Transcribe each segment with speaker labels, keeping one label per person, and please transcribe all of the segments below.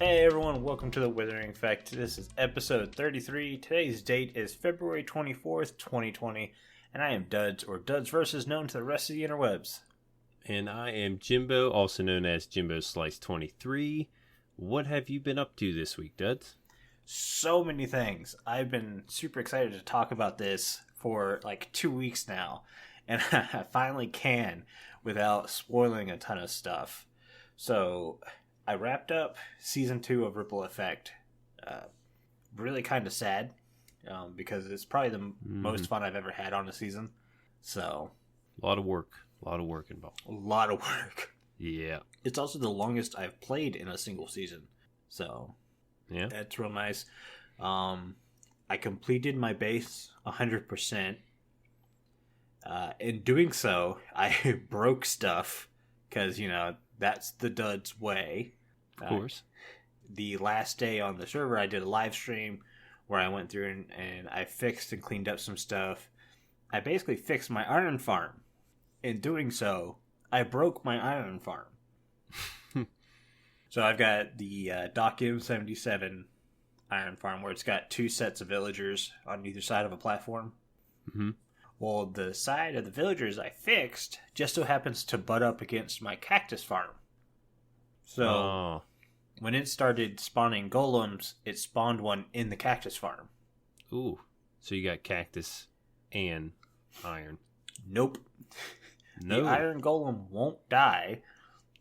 Speaker 1: Hey everyone, welcome to the Withering Effect. This is episode 33. Today's date is February 24th, 2020, and I am Duds, or Duds versus known to the rest of the interwebs.
Speaker 2: And I am Jimbo, also known as Jimbo Slice 23. What have you been up to this week, Duds?
Speaker 1: So many things. I've been super excited to talk about this for like 2 weeks now, and I finally can without spoiling a ton of stuff. So I wrapped up season 2 of Ripple Effect. Really kind of sad because it's probably the most fun I've ever had on a season. So
Speaker 2: A lot of work involved.
Speaker 1: a lot of work.
Speaker 2: Yeah.
Speaker 1: It's also the longest I've played in a single season. So
Speaker 2: Yeah.
Speaker 1: that's real nice. I completed my base 100%. In doing so, I broke stuff because, that's the Duds way.
Speaker 2: Of course.
Speaker 1: The last day on the server, I did a live stream where I went through and I fixed and cleaned up some stuff. I basically fixed my iron farm. In doing so, I broke my iron farm. So I've got the Doc M77 iron farm where it's got 2 sets of villagers on either side of a platform.
Speaker 2: Mm-hmm.
Speaker 1: Well, the side of the villagers I fixed just so happens to butt up against my cactus farm. So when it started spawning golems, it spawned one in the cactus farm.
Speaker 2: Ooh. So you got cactus and iron.
Speaker 1: Nope.
Speaker 2: No.
Speaker 1: The iron golem won't die.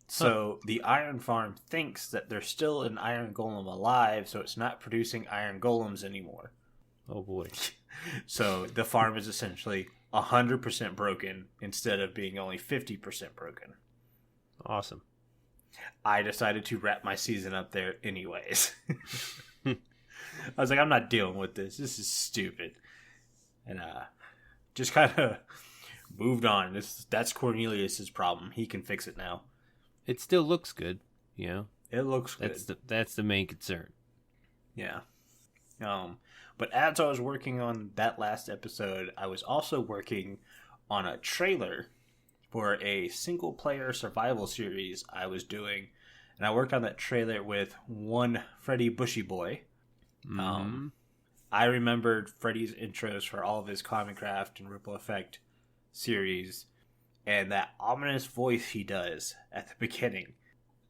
Speaker 1: So the iron farm thinks that there's still an iron golem alive, so it's not producing iron golems anymore.
Speaker 2: Oh boy.
Speaker 1: So the farm is essentially 100% broken instead of being only 50% broken.
Speaker 2: Awesome.
Speaker 1: I decided to wrap my season up there anyways. I was like, I'm not dealing with this. This is stupid. And just kind of moved on. That's Cornelius's problem. He can fix it now.
Speaker 2: It still looks good, you know.
Speaker 1: It looks good.
Speaker 2: That's the main concern.
Speaker 1: Yeah. But as I was working on that last episode, I was also working on a trailer for a single-player survival series I was doing. And I worked on that trailer with one Freddy Bushy Boy.
Speaker 2: Mm-hmm.
Speaker 1: I remembered Freddy's intros for all of his Hermitcraft and Ripple Effect series. And that ominous voice he does at the beginning,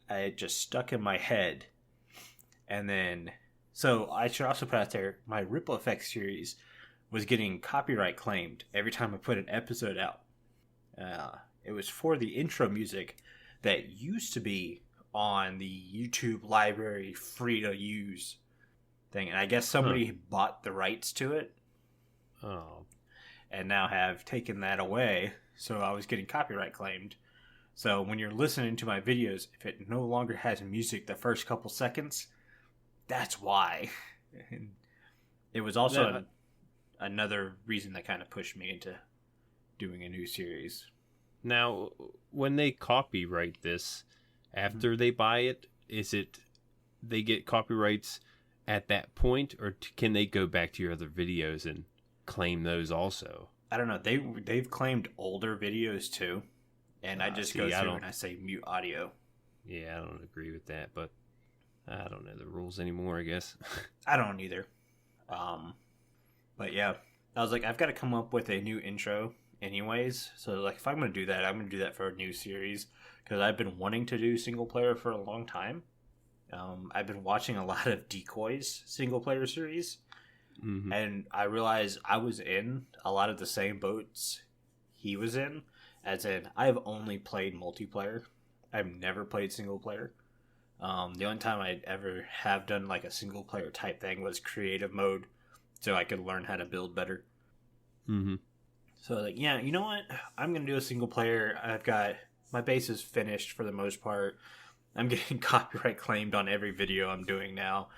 Speaker 1: it just stuck in my head. And then... So I should also put out there, my Ripple Effect series was getting copyright claimed every time I put an episode out. It was for the intro music that used to be on the YouTube library free to use thing. And I guess somebody bought the rights to it.
Speaker 2: Oh.
Speaker 1: And now have taken that away. So I was getting copyright claimed. So when you're listening to my videos, if it no longer has music the first couple seconds... That's why. And it was also another reason that kind of pushed me into doing a new series.
Speaker 2: Now, when they copyright this, after they buy it, is it they get copyrights at that point, or can they go back to your other videos and claim those also?
Speaker 1: I don't know. They've claimed older videos too, and I just go through and I say mute audio.
Speaker 2: Yeah, I don't agree with that, but I don't know the rules anymore, I guess.
Speaker 1: I don't either. But yeah, I was like, I've got to come up with a new intro anyways. So like, if I'm going to do that, I'm going to do that for a new series. Because I've been wanting to do single player for a long time. I've been watching a lot of Decoy's single player series. Mm-hmm. And I realized I was in a lot of the same boats he was in. As in, I've only played multiplayer. I've never played single player. The only time I'd ever have done like a single player type thing was creative mode, so I could learn how to build better.
Speaker 2: Mm-hmm.
Speaker 1: So like, yeah, you know what? I'm gonna do a single player. I've got my base is finished for the most part. I'm getting copyright claimed on every video I'm doing now.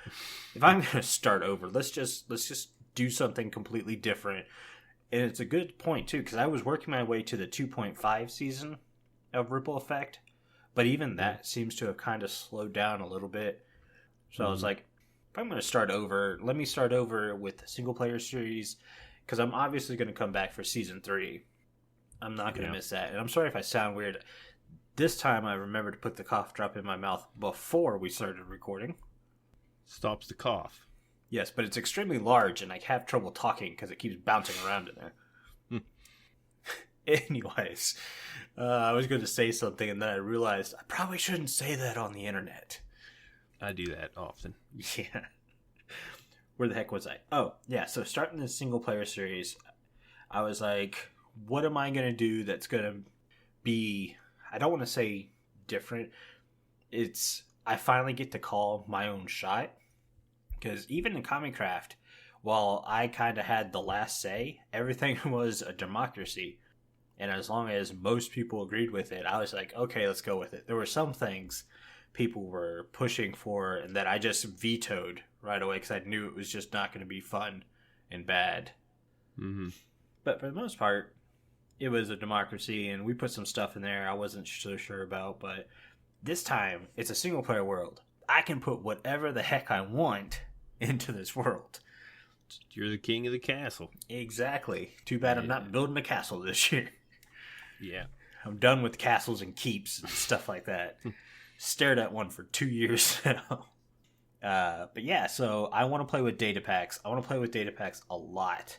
Speaker 1: If I'm gonna start over, let's just do something completely different. And it's a good point too, because I was working my way to the 2.5 season of Ripple Effect. But even that seems to have kind of slowed down a little bit. So I was like, if I'm going to start over, let me start over with the single player series. Because I'm obviously going to come back for season 3. I'm not going to miss that. And I'm sorry if I sound weird. This time I remembered to put the cough drop in my mouth before we started recording.
Speaker 2: Stops the cough.
Speaker 1: Yes, but it's extremely large, and I have trouble talking because it keeps bouncing around in there. Anyways, I was going to say something, and then I realized I probably shouldn't say that on the internet.
Speaker 2: I do that often.
Speaker 1: Yeah. Where the heck was I? Oh, yeah, so starting this single-player series, I was like, what am I going to do that's going to be, I don't want to say different. I finally get to call my own shot. Because even in Hermitcraft, while I kind of had the last say, everything was a democracy. And as long as most people agreed with it, I was like, okay, let's go with it. There were some things people were pushing for and that I just vetoed right away because I knew it was just not going to be fun and bad.
Speaker 2: Mm-hmm.
Speaker 1: But for the most part, it was a democracy, and we put some stuff in there I wasn't so sure about. But this time, it's a single-player world. I can put whatever the heck I want into this world.
Speaker 2: You're the king of the castle.
Speaker 1: Exactly. Too bad I'm not building a castle this year.
Speaker 2: Yeah.
Speaker 1: I'm done with castles and keeps and stuff like that. Stared at one for 2 years now. But yeah, so I want to play with data packs. I want to play with data packs a lot.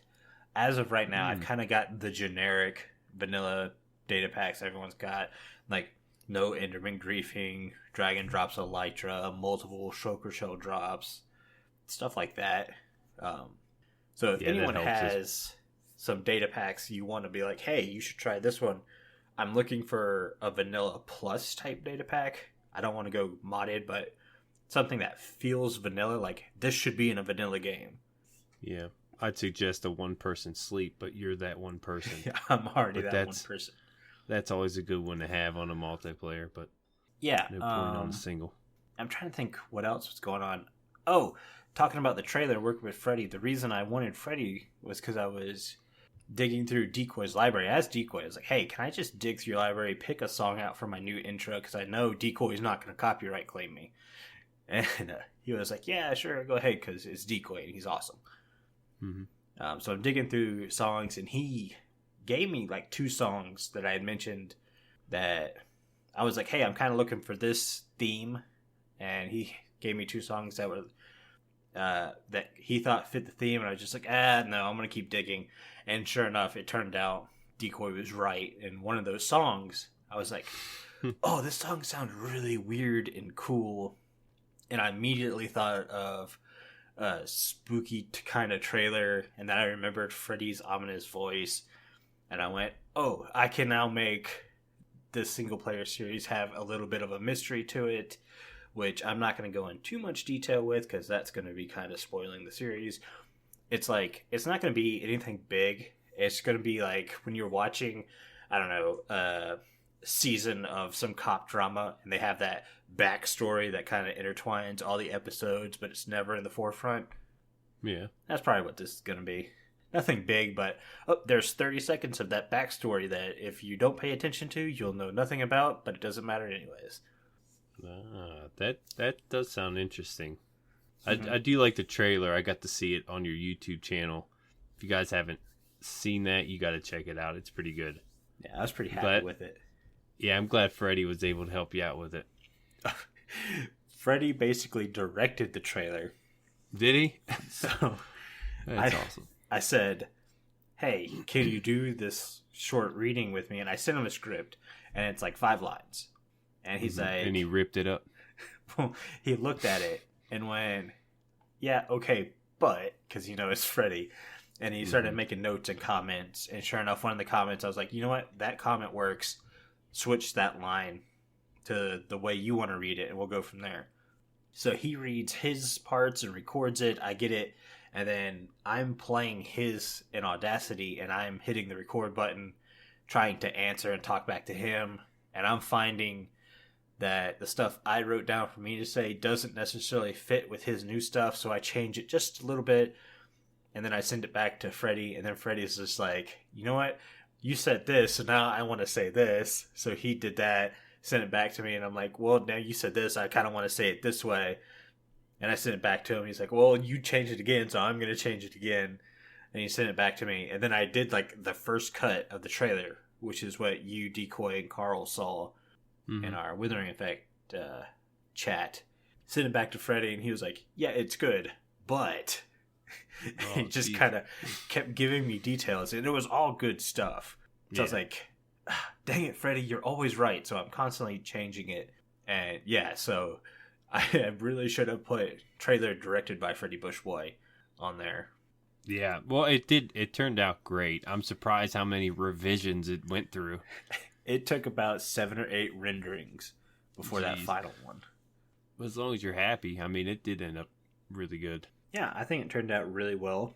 Speaker 1: As of right now, I've kind of got the generic vanilla data packs everyone's got. Like, no Enderman griefing, Dragon drops Elytra, multiple Shulker Shell drops, stuff like that. So if anyone has some data packs you want to be like, hey, you should try this one, I'm looking for a vanilla plus type data pack. I don't want to go modded, but something that feels vanilla, like this should be in a vanilla game.
Speaker 2: Yeah. I'd suggest a one-person sleep, but you're that one person.
Speaker 1: Yeah, I'm already that one person.
Speaker 2: That's always a good one to have on a multiplayer, but
Speaker 1: yeah,
Speaker 2: no point on a single.
Speaker 1: I'm trying to think what else was going on. Oh, talking about the trailer, working with Freddy, the reason I wanted Freddy was because I was digging through Decoy's library. As Decoy, I was like, hey, can I just dig through your library, pick a song out for my new intro, because I know Decoy's not going to copyright claim me. And he was like, yeah, sure, go ahead, because it's Decoy, and he's awesome.
Speaker 2: Mm-hmm.
Speaker 1: So I'm digging through songs, and he gave me like 2 songs that I had mentioned that I was like, hey, I'm kind of looking for this theme, and he gave me 2 songs that were that he thought fit the theme, and I was just like, no, I'm gonna keep digging. And sure enough, it turned out Decoy was right. And one of those songs, I was like, oh, this song sounds really weird and cool, and I immediately thought of a spooky kind of trailer, and then I remembered Freddy's ominous voice, and I went, oh, I can now make this single player series have a little bit of a mystery to it, which I'm not going to go in too much detail with because that's going to be kind of spoiling the series. It's like, it's not going to be anything big. It's going to be like when you're watching, I don't know, a season of some cop drama, and they have that backstory that kind of intertwines all the episodes, but it's never in the forefront.
Speaker 2: Yeah.
Speaker 1: That's probably what this is going to be. Nothing big, but there's 30 seconds of that backstory that if you don't pay attention to, you'll know nothing about, but it doesn't matter anyways.
Speaker 2: That does sound interesting. I do like the trailer. I got to see it on your YouTube channel. If you guys haven't seen that, you got to check it out. It's pretty good.
Speaker 1: Yeah, I was pretty happy with it.
Speaker 2: Yeah, I'm glad Freddie was able to help you out with it.
Speaker 1: Freddie basically directed the trailer.
Speaker 2: Did he?
Speaker 1: So
Speaker 2: that's awesome.
Speaker 1: I said, hey, can you do this short reading with me? And I sent him a script, and it's like 5 lines. And he's like...
Speaker 2: And he ripped it up.
Speaker 1: He looked at it and went, yeah, okay, but... Because, it's Freddy. And he started making notes and comments. And sure enough, one of the comments, I was like, you know what? That comment works. Switch that line to the way you want to read it, and we'll go from there. So he reads his parts and records it. I get it. And then I'm playing his in Audacity, and I'm hitting the record button, trying to answer and talk back to him. And I'm finding that the stuff I wrote down for me to say doesn't necessarily fit with his new stuff, so I change it just a little bit. And then I send it back to Freddie, and then Freddie's just like, you know what? You said this, so now I want to say this. So he did that, sent it back to me, and I'm like, well, now you said this, I kind of want to say it this way. And I sent it back to him. He's like, well, you changed it again, so I'm going to change it again. And he sent it back to me. And then I did like the first cut of the trailer, which is what you, Decoy, and Carl saw in our Withering Effect chat. sent it back to Freddie, and he was like, "Yeah, it's good, but." He just kind of kept giving me details, and it was all good stuff. So I was like, dang it, Freddie, you're always right. So I'm constantly changing it. And yeah, so I really should have put trailer directed by Freddie Bushboy on there.
Speaker 2: Yeah, well, it did. It turned out great. I'm surprised how many revisions it went through.
Speaker 1: It took about 7 or 8 renderings before that final one.
Speaker 2: As long as you're happy. I mean, it did end up really good.
Speaker 1: Yeah, I think it turned out really well.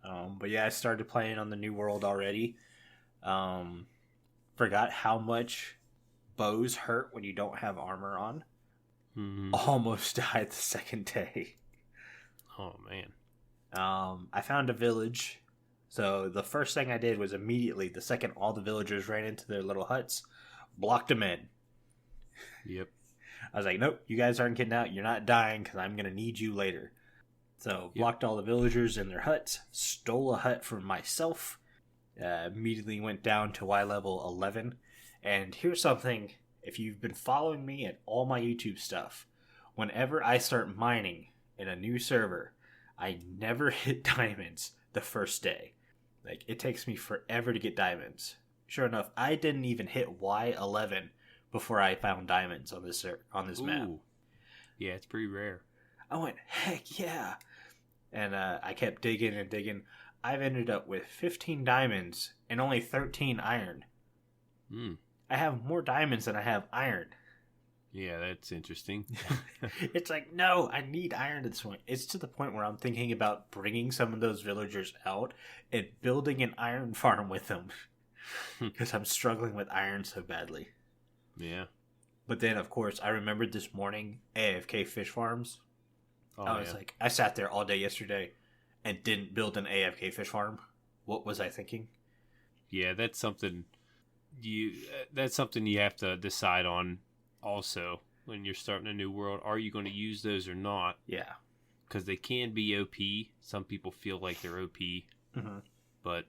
Speaker 1: But yeah, I started playing on the new world already. Forgot how much bows hurt when you don't have armor on. Mm-hmm. Almost died the second day.
Speaker 2: Oh, man.
Speaker 1: I found a village. So the first thing I did was immediately, the second all the villagers ran into their little huts, blocked them in.
Speaker 2: Yep.
Speaker 1: I was like, nope, you guys aren't getting out. You're not dying because I'm going to need you later. So blocked all the villagers in their huts, stole a hut for myself, immediately went down to Y level 11. And here's something, if you've been following me at all my YouTube stuff, whenever I start mining in a new server, I never hit diamonds the first day. Like, it takes me forever to get diamonds. Sure enough, I didn't even hit Y11 before I found diamonds on this map.
Speaker 2: Yeah, it's pretty rare.
Speaker 1: I went, heck yeah. And I kept digging and digging. I've ended up with 15 diamonds and only 13 iron. I have more diamonds than I have iron.
Speaker 2: Yeah, that's interesting.
Speaker 1: It's like, no, I need iron at this point. It's to the point where I'm thinking about bringing some of those villagers out and building an iron farm with them. Because I'm struggling with iron so badly.
Speaker 2: Yeah.
Speaker 1: But then, of course, I remembered this morning AFK fish farms. I was like, I sat there all day yesterday and didn't build an AFK fish farm. What was I thinking?
Speaker 2: Yeah, that's something you have to decide on also when you're starting a new world. Are you going to use those or not?
Speaker 1: Yeah.
Speaker 2: Because they can be OP. Some people feel like they're OP. Mm-hmm. But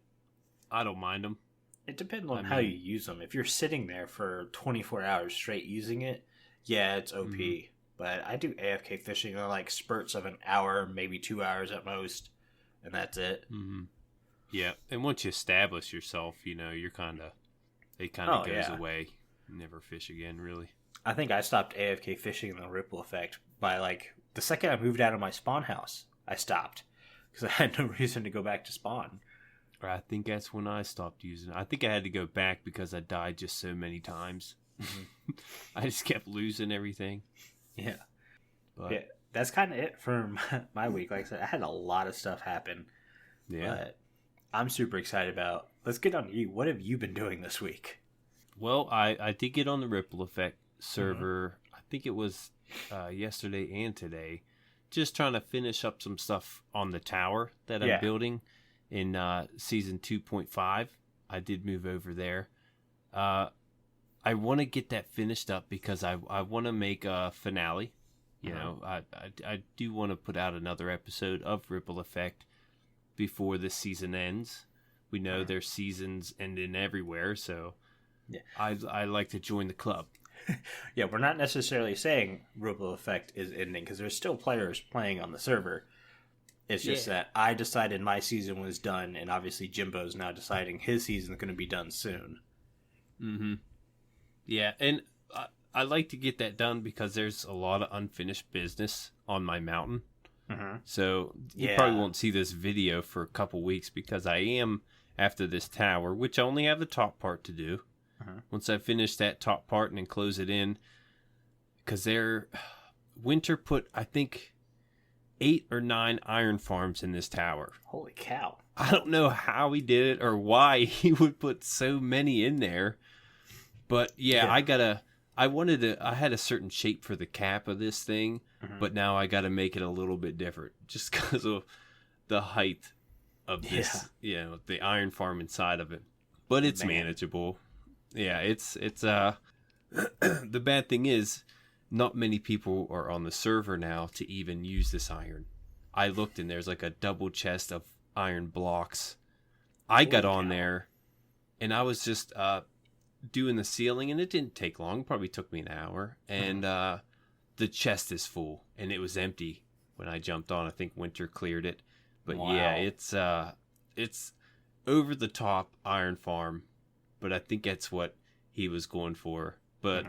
Speaker 2: I don't mind them.
Speaker 1: It depends on how you use them. If you're sitting there for 24 hours straight using it, yeah, it's OP. Mm-hmm. But I do AFK fishing on like spurts of an hour, maybe 2 hours at most, and that's it.
Speaker 2: Mm-hmm. Yeah, and once you establish yourself, you're it kind of goes away. You never fish again, really.
Speaker 1: I think I stopped AFK fishing in the ripple effect by like the second I moved out of my spawn house. I stopped because I had no reason to go back to spawn.
Speaker 2: I think that's when I stopped using it. I think I had to go back because I died just so many times. Mm-hmm. I just kept losing everything.
Speaker 1: Yeah. But yeah, that's kind of it for my week. Like I said, I had a lot of stuff happen. Yeah. But I'm super excited about. Let's get on to you. What have you been doing this week?
Speaker 2: Well, I did get on the Ripple Effect server. Mm-hmm. I think it was yesterday and today. Just trying to finish up some stuff on the tower that I'm building in season 2.5. I did move over there. I want to get that finished up because I want to make a finale. I do want to put out another episode of Ripple Effect before this season ends. We know there's seasons ending everywhere, so I like to join the club.
Speaker 1: Yeah, we're not necessarily saying Ripple Effect is ending because there's still players playing on the server. It's just that I decided my season was done, and obviously Jimbo's now deciding his season's going to be done soon.
Speaker 2: Mm-hmm. Yeah, and I like to get that done because there's a lot of unfinished business on my mountain. Mm-hmm. So you probably won't see this video for a couple weeks because I am after this tower, which I only have the top part to do. Mm-hmm. Once I finish that top part and then close it in, because Winter put, I think, 8 or 9 iron farms in this tower.
Speaker 1: Holy cow.
Speaker 2: I don't know how he did it or why he would put so many in there. But I had a certain shape for the cap of this thing, but now I got to make it a little bit different just because of the height of this, the iron farm inside of it. But it's manageable. Yeah, it's the bad thing is not many people are on the server now to even use this iron. I looked and there's like a double chest of iron blocks. I got on there and I was just doing the ceiling, and it didn't take long. Probably took me an hour. And the chest is full, and it was empty when I jumped on. I think Winter cleared it. But
Speaker 1: Wow.
Speaker 2: yeah, it's over the top iron farm, but I think that's what he was going for. But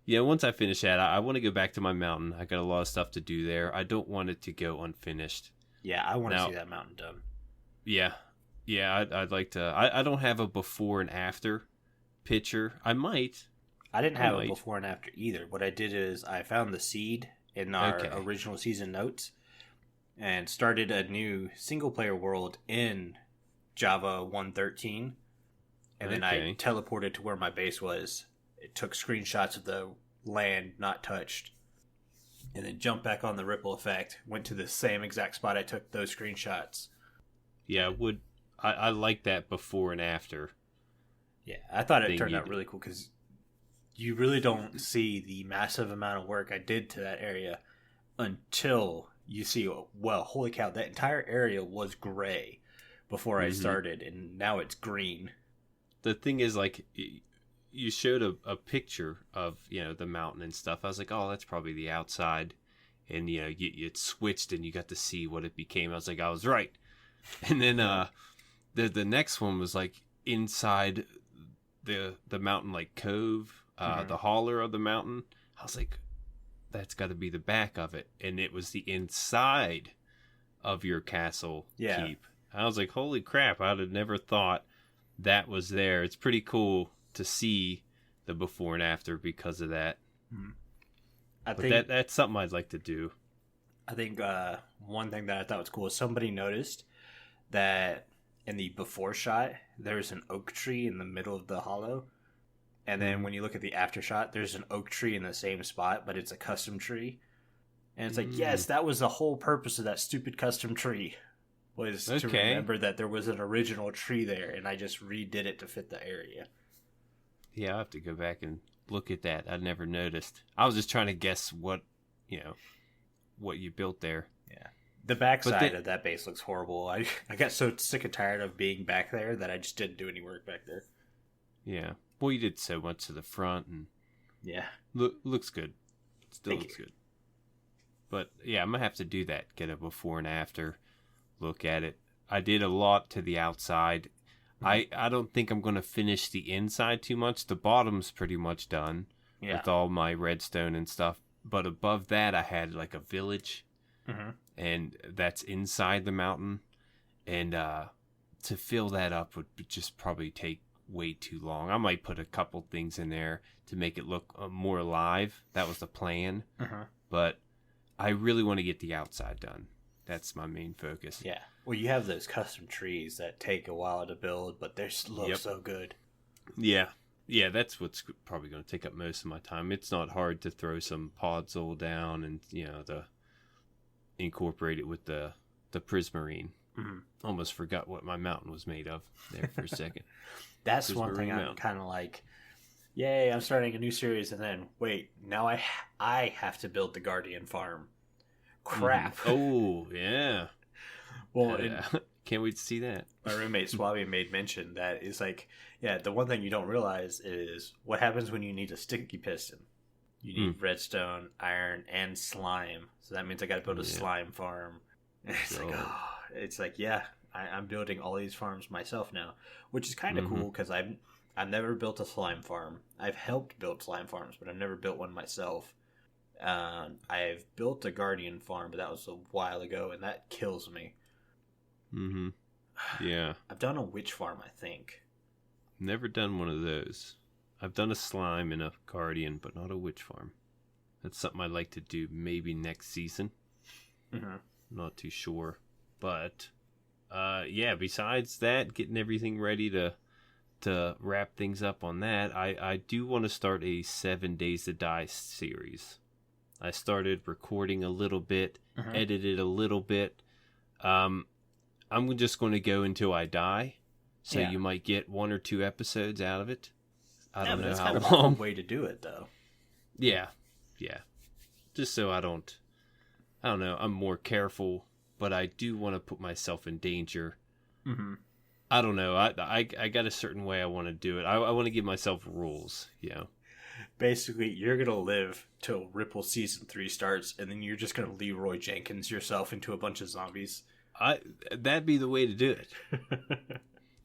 Speaker 2: yeah, once I finish that, I want to go back to my mountain. I got a lot of stuff to do there. I don't want it to go unfinished.
Speaker 1: Yeah, I want to see that mountain done.
Speaker 2: Yeah, I'd like to. I don't have a before and after picture. I might.
Speaker 1: I didn't have a before and after either. What I did is I found the seed in our original season notes and started a new single-player world in Java 1.13. And then I teleported to where my base was. It took screenshots of the land not touched. And then jumped back on the ripple effect. Went to the same exact spot I took those screenshots.
Speaker 2: Yeah, I like that before and after.
Speaker 1: Yeah, I thought it turned out really cool because you really don't see the massive amount of work I did to that area until you see, well, holy cow, that entire area was gray before I started, and now it's green. The
Speaker 2: thing is, like, you showed a picture of, the mountain and stuff. I was like, oh, that's probably the outside. And, it switched and you got to see what it became. I was like, I was right. And then the next one was, like, inside the mountain, like, cove, the holler of the mountain. I was like, that's got to be the back of it. And it was the inside of your castle keep. I was like, holy crap, I'd have never thought that was there. It's pretty cool to see the before and after because of that. But that's something I'd like to do.
Speaker 1: I think one thing that I thought was cool is somebody noticed that in the before shot, there's an oak tree in the middle of the hollow. And then when you look at the after shot, there's an oak tree in the same spot, but it's a custom tree. And it's like, yes, that was the whole purpose of that stupid custom tree, was to remember that there was an original tree there, and I just redid it to fit the area.
Speaker 2: Yeah, I'll have to go back and look at that. I'd never noticed. I was just trying to guess what you built there.
Speaker 1: Yeah. The backside of that base looks horrible. I got so sick and tired of being back there that I just didn't do any work back there.
Speaker 2: Yeah. Well, you did so much to the front, and looks good. Still looks good. But yeah, I'm gonna have to do that. Get a before and after, look at it. I did a lot to the outside. I don't think I'm gonna finish the inside too much. The bottom's pretty much done with all my redstone and stuff. But above that, I had like a village, and that's inside the mountain. And to fill that up would just probably take way too long. I might put a couple things in there to make it look more alive. That was the plan. But I really want to get the outside done. That's my main focus.
Speaker 1: Yeah. Well, you have those custom trees that take a while to build, but they look so good.
Speaker 2: Yeah. Yeah, that's what's probably going to take up most of my time. It's not hard to throw some podzol down and, incorporate it with the prismarine. Almost forgot what my mountain was made of there for a second.
Speaker 1: That's one thing I'm kind of like, yay, I'm starting a new series, and then, wait, now I have to build the Guardian farm. Crap.
Speaker 2: Oh, yeah.
Speaker 1: Well,
Speaker 2: can't wait to see that.
Speaker 1: My roommate Swabby made mention that is like, the one thing you don't realize is what happens when you need a sticky piston. You need redstone, iron, and slime. So that means I got to build a slime farm. And it's like, I'm building all these farms myself now, which is kind of cool because I've never built a slime farm. I've helped build slime farms, but I've never built one myself. I've built a Guardian farm, but that was a while ago, and that kills me.
Speaker 2: Yeah.
Speaker 1: I've done a witch farm, I think.
Speaker 2: Never done one of those. I've done a slime and a Guardian, but not a witch farm. That's something I'd like to do maybe next season. Not too sure. But, besides that, getting everything ready to wrap things up on that, I do want to start a 7 Days to Die series. I started recording a little bit, edited a little bit. I'm just going to go until I die. So you might get 1 or 2 episodes out of it. I don't know
Speaker 1: that's
Speaker 2: how
Speaker 1: kind
Speaker 2: long.
Speaker 1: Of a way to do it, though.
Speaker 2: Yeah. Just so I don't know, I'm more careful, but I do want to put myself in danger. I don't know. I got a certain way I want to do it. I want to give myself rules,
Speaker 1: Basically, you're gonna live till Ripple season 3 starts, and then you're just gonna Leroy Jenkins yourself into a bunch of zombies.
Speaker 2: That'd be the way to do it.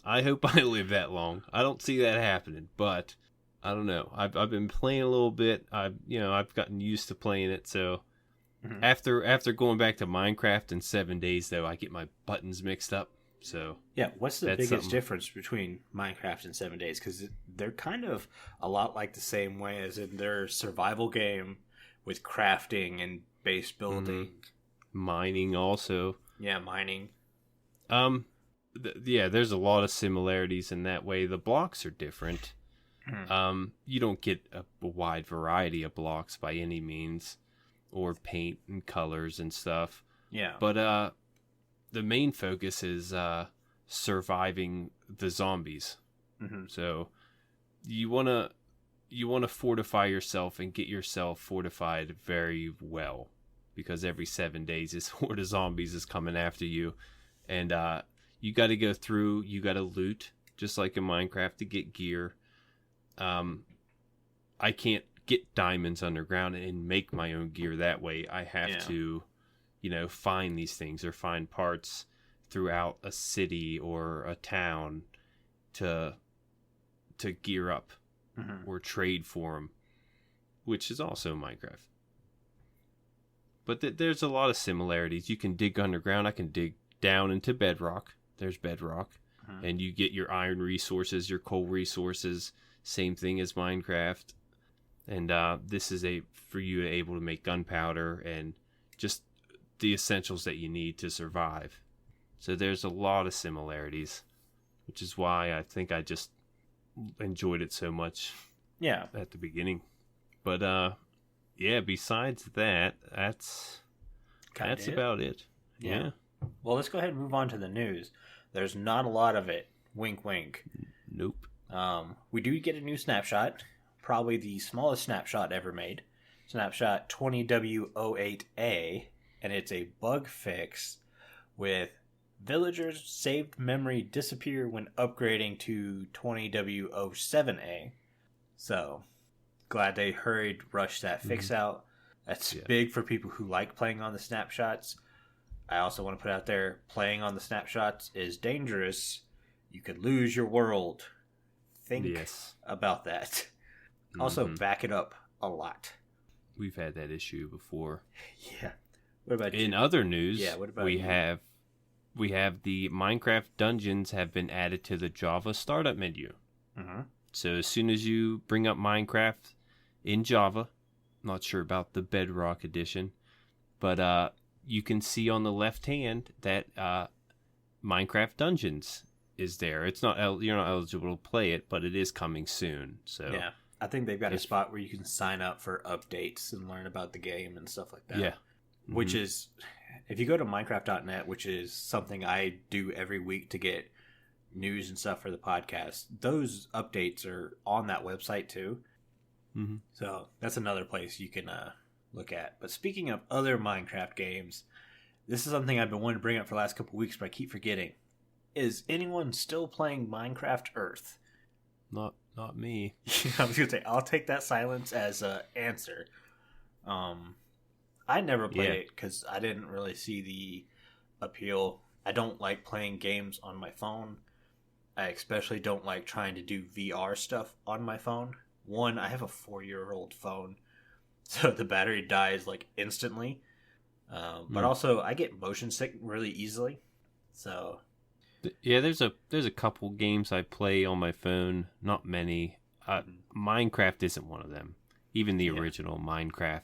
Speaker 2: I hope I live that long. I don't see that happening, but I don't know. I've been playing a little bit. I've gotten used to playing it. So after going back to Minecraft in 7 days, though, I get my buttons mixed up. So
Speaker 1: yeah, what's the biggest difference between Minecraft and 7 days? Because they're kind of a lot like the same way as in their survival game with crafting and base building,
Speaker 2: mining also.
Speaker 1: Yeah, mining.
Speaker 2: There's a lot of similarities in that way. The blocks are different. You don't get a wide variety of blocks by any means, or paint and colors and stuff.
Speaker 1: Yeah.
Speaker 2: But the main focus is surviving the zombies. So you wanna fortify yourself and get yourself fortified very well, because every 7 days this horde of zombies is coming after you, and you got to go through. You got to loot just like in Minecraft to get gear. I can't get diamonds underground and make my own gear that way. I have to, find these things or find parts throughout a city or a town to gear up or trade for them, which is also Minecraft. But there's a lot of similarities. You can dig underground. I can dig down into bedrock. There's bedrock. And you get your iron resources, your coal resources. Same thing as Minecraft. And this is for you able to make gunpowder and just the essentials that you need to survive. So there's a lot of similarities, which is why I think I just enjoyed it so much at the beginning. But besides that, that's about it. Yeah.
Speaker 1: Well, let's go ahead and move on to the news. There's not a lot of it. Wink, wink.
Speaker 2: Nope.
Speaker 1: We do get a new snapshot, probably the smallest snapshot ever made. Snapshot 20W08A, and it's a bug fix with villagers' saved memory disappear when upgrading to 20W07A. So, glad they rushed that fix out. That's big for people who like playing on the snapshots. I also want to put out there, playing on the snapshots is dangerous. You could lose your world. Think about that. Also, back it up a lot.
Speaker 2: We've had that issue before.
Speaker 1: Yeah. What about you?
Speaker 2: In other news,
Speaker 1: what about
Speaker 2: we have the Minecraft dungeons have been added to the Java startup menu. So as soon as you bring up Minecraft in Java, not sure about the Bedrock edition, but you can see on the left hand that Minecraft Dungeons is there. It's not you're not eligible to play it, but it is coming soon. So
Speaker 1: yeah, I think they've got a spot where you can sign up for updates and learn about the game and stuff like that.
Speaker 2: Yeah,
Speaker 1: which is, if you go to Minecraft.net, which is something I do every week to get news and stuff for the podcast, those updates are on that website too. So that's another place you can look at. But speaking of other Minecraft games, this is something I've been wanting to bring up for the last couple of weeks, but I keep forgetting. Is anyone still playing Minecraft Earth?
Speaker 2: Not me.
Speaker 1: I was gonna say, I'll take that silence as an answer. I never played it because I didn't really see the appeal. I don't like playing games on my phone. I especially don't like trying to do VR stuff on my phone. One, I have a 4-year-old phone, so the battery dies like instantly. But also, I get motion sick really easily. So
Speaker 2: yeah, there's a couple games I play on my phone. Not many. Minecraft isn't one of them. Even the original Minecraft.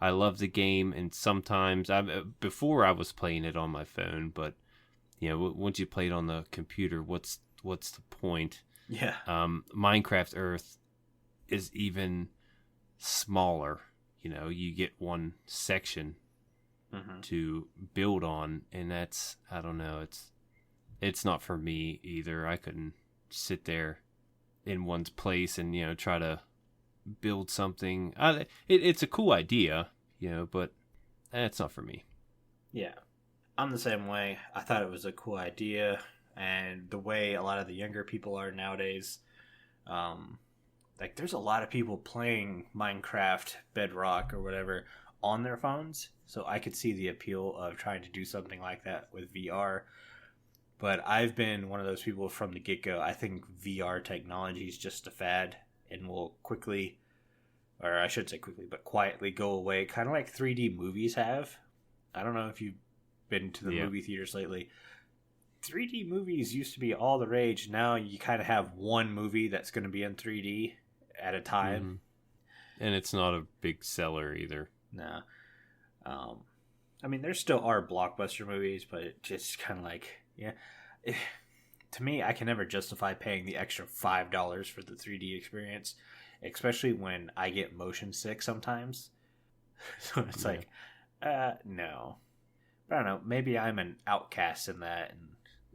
Speaker 2: I love the game, and sometimes before I was playing it on my phone, but once you play it on the computer, what's the point?
Speaker 1: Yeah.
Speaker 2: Minecraft Earth is even smaller. You get one section to build on, and that's, I don't know, it's not for me either. I couldn't sit there in one's place and try to build something. It's a cool idea, but it's not for me.
Speaker 1: Yeah, I'm the same way. I thought it was a cool idea, and the way a lot of the younger people are nowadays, like there's a lot of people playing Minecraft, Bedrock, or whatever on their phones. So I could see the appeal of trying to do something like that with VR. But I've been one of those people from the get-go. I think VR technology is just a fad and will quickly, or I should say quickly, but quietly go away, kind of like 3D movies have. I don't know if you've been to the movie theaters lately. 3D movies used to be all the rage. Now you kind of have one movie that's going to be in 3D at a time.
Speaker 2: Mm-hmm. And it's not a big seller either.
Speaker 1: No. I mean, there still are blockbuster movies, but it just kind of like, to me, I can never justify paying the extra $5 for the 3D experience, especially when I get motion sick sometimes. So it's like, no. But I don't know, maybe I'm an outcast in that, and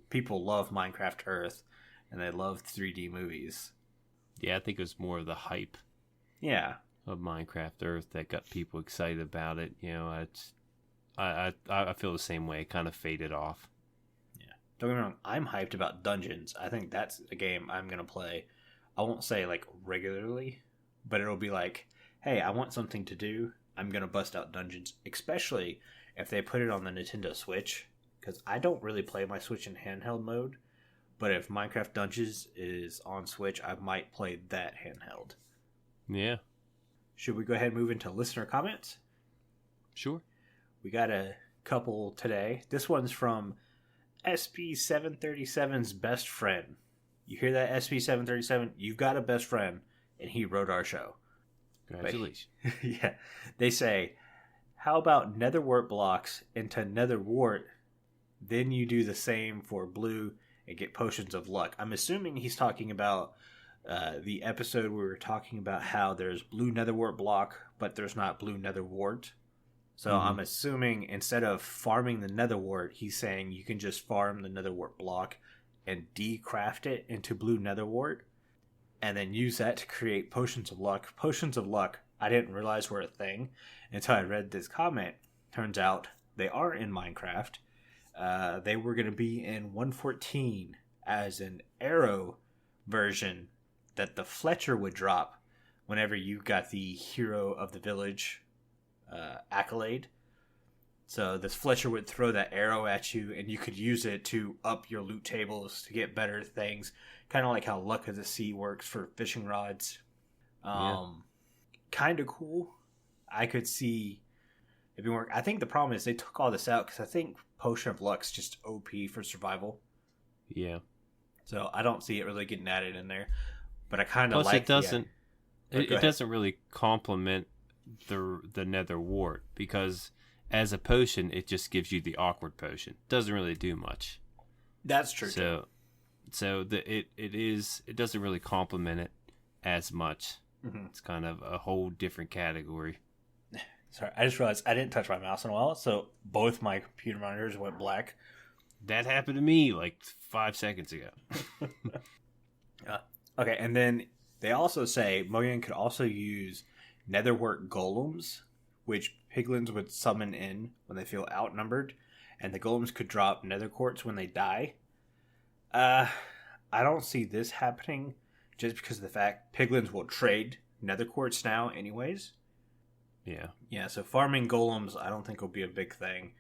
Speaker 1: people love Minecraft Earth, and they love 3D movies.
Speaker 2: Yeah, I think it was more of the hype.
Speaker 1: Yeah.
Speaker 2: Of Minecraft Earth that got people excited about it. You know, I feel the same way. It kind of faded off.
Speaker 1: Yeah. Don't get me wrong, I'm hyped about Dungeons. I think that's a game I'm going to play. I won't say like regularly, but it'll be like, hey, I want something to do. I'm going to bust out Dungeons, especially if they put it on the Nintendo Switch, because I don't really play my Switch in handheld mode, but if Minecraft Dungeons is on Switch, I might play that handheld.
Speaker 2: Yeah.
Speaker 1: Should we go ahead and move into listener comments?
Speaker 2: Sure.
Speaker 1: We got a couple today. This one's from SB737's best friend. You hear that, SB737? You've got a best friend, and he wrote our show.
Speaker 2: Congratulations.
Speaker 1: Yeah. They say, how about nether wart blocks into nether wart? Then you do the same for blue and get potions of luck. I'm assuming he's talking about the episode where we were talking about how there's blue nether wart block, but there's not blue nether wart. So I'm assuming instead of farming the nether wart, he's saying you can just farm the nether wart block and decraft it into blue nether wart, and then use that to create potions of luck. Potions of luck, I didn't realize were a thing until I read this comment. Turns out they are in Minecraft. They were going to be in 1.14 as an arrow version that the Fletcher would drop whenever you got the Hero of the Village accolade. So this Fletcher would throw that arrow at you, and you could use it to up your loot tables to get better things. Kind of like how Luck of the Sea works for fishing rods. Kind of cool. I could see it being work. I think the problem is they took all this out because I think Potion of Luck's just OP for survival.
Speaker 2: Yeah.
Speaker 1: So I don't see it really getting added in there. But I kind of like
Speaker 2: it doesn't. It doesn't really complement the nether wart, because as a potion it just gives you the awkward potion. Doesn't really do much.
Speaker 1: That's true.
Speaker 2: It doesn't really complement it as much.
Speaker 1: Mm-hmm.
Speaker 2: It's kind of a whole different category.
Speaker 1: Sorry, I just realized I didn't touch my mouse in a while, so both my computer monitors went black.
Speaker 2: That happened to me like 5 seconds ago.
Speaker 1: Okay, and then they also say Mojang could also use netherwort golems, which piglins would summon in when they feel outnumbered, and the golems could drop nether quartz when they die. I don't see this happening just because of the fact piglins will trade nether quartz now anyways. Yeah, so farming golems I don't think will be a big thing.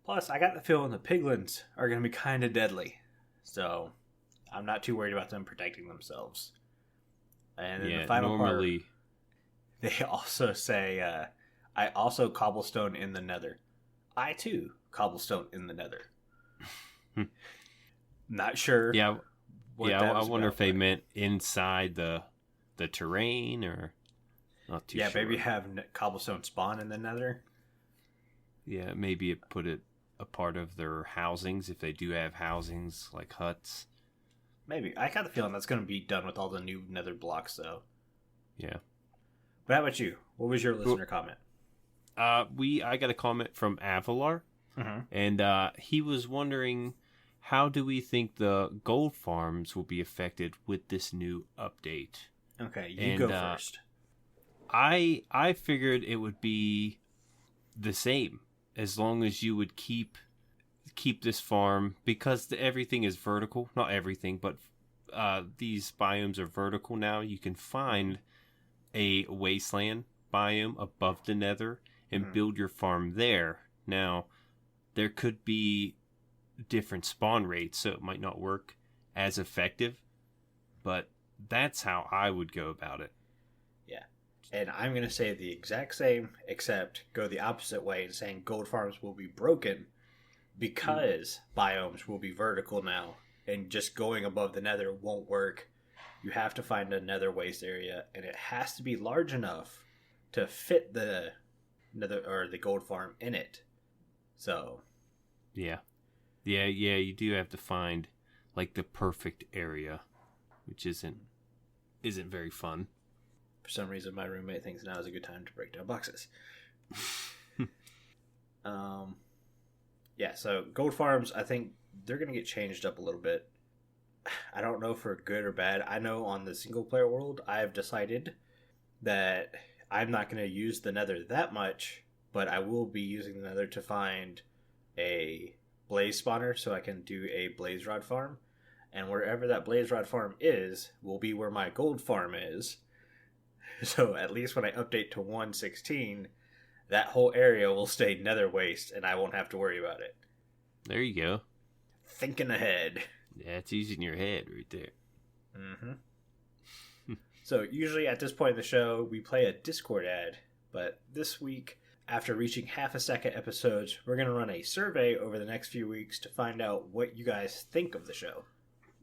Speaker 1: Plus, I got the feeling the piglins are going to be kind of deadly, so I'm not too worried about them protecting themselves. And then the final part, they also say, I also cobblestone in the nether. I too cobblestone in the nether. Not sure.
Speaker 2: Yeah, I wonder if they meant inside the terrain, or not too sure.
Speaker 1: Yeah, maybe have cobblestone spawn in the nether.
Speaker 2: Yeah, maybe it put it a part of their housings, if they do have housings like huts.
Speaker 1: Maybe. I got the feeling that's going to be done with all the new nether blocks, though.
Speaker 2: Yeah.
Speaker 1: But how about you? What was your listener comment?
Speaker 2: I got a comment from Avalar, and he was wondering, how do we think the gold farms will be affected with this new update?
Speaker 1: Okay, you go first.
Speaker 2: I figured it would be the same, as long as you would keep this farm, because everything is vertical. Not everything, but these biomes are vertical now, you can find a wasteland biome above the nether and build your farm there. Now, there could be different spawn rates, so it might not work as effective, but that's how I would go about it.
Speaker 1: Yeah. And I'm going to say the exact same, except go the opposite way and saying gold farms will be broken because biomes will be vertical now, and just going above the nether won't work. You have to find a nether waste area, and it has to be large enough to fit the nether or the gold farm in it. So,
Speaker 2: yeah, you do have to find like the perfect area, which isn't very fun.
Speaker 1: For some reason, my roommate thinks now is a good time to break down boxes. Yeah, so gold farms, I think they're going to get changed up a little bit. I don't know for good or bad. I know on the single player world, I have decided that I'm not going to use the nether that much, but I will be using the nether to find a blaze spawner so I can do a blaze rod farm. And wherever that blaze rod farm is, will be where my gold farm is. So at least when I update to 1.16, that whole area will stay nether waste and I won't have to worry about it.
Speaker 2: There you go.
Speaker 1: Thinking ahead.
Speaker 2: Yeah, it's using your head right there.
Speaker 1: Mm-hmm. So usually at this point in the show, we play a Discord ad. But this week, after reaching half a second episodes, we're going to run a survey over the next few weeks to find out what you guys think of the show.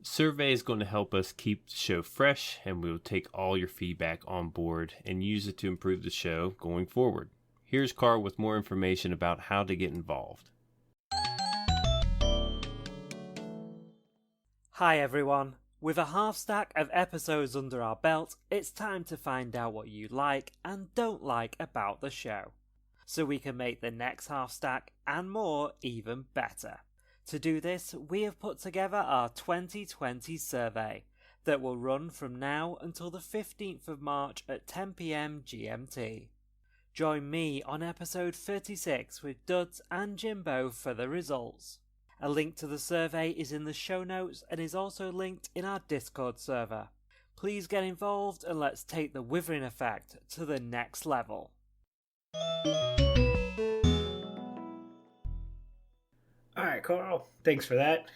Speaker 2: Survey is going to help us keep the show fresh, and we will take all your feedback on board and use it to improve the show going forward. Here's Carl with more information about how to get involved.
Speaker 3: Hi everyone. With a half stack of episodes under our belt, it's time to find out what you like and don't like about the show, so we can make the next half stack and more even better. To do this, we have put together our 2020 survey that will run from now until the 15th of March at 10 PM GMT. Join me on episode 36 with Duds and Jimbo for the results. A link to the survey is in the show notes and is also linked in our Discord server. Please get involved and let's take the Withering Effect to the next level.
Speaker 1: Alright, Carl, thanks for that.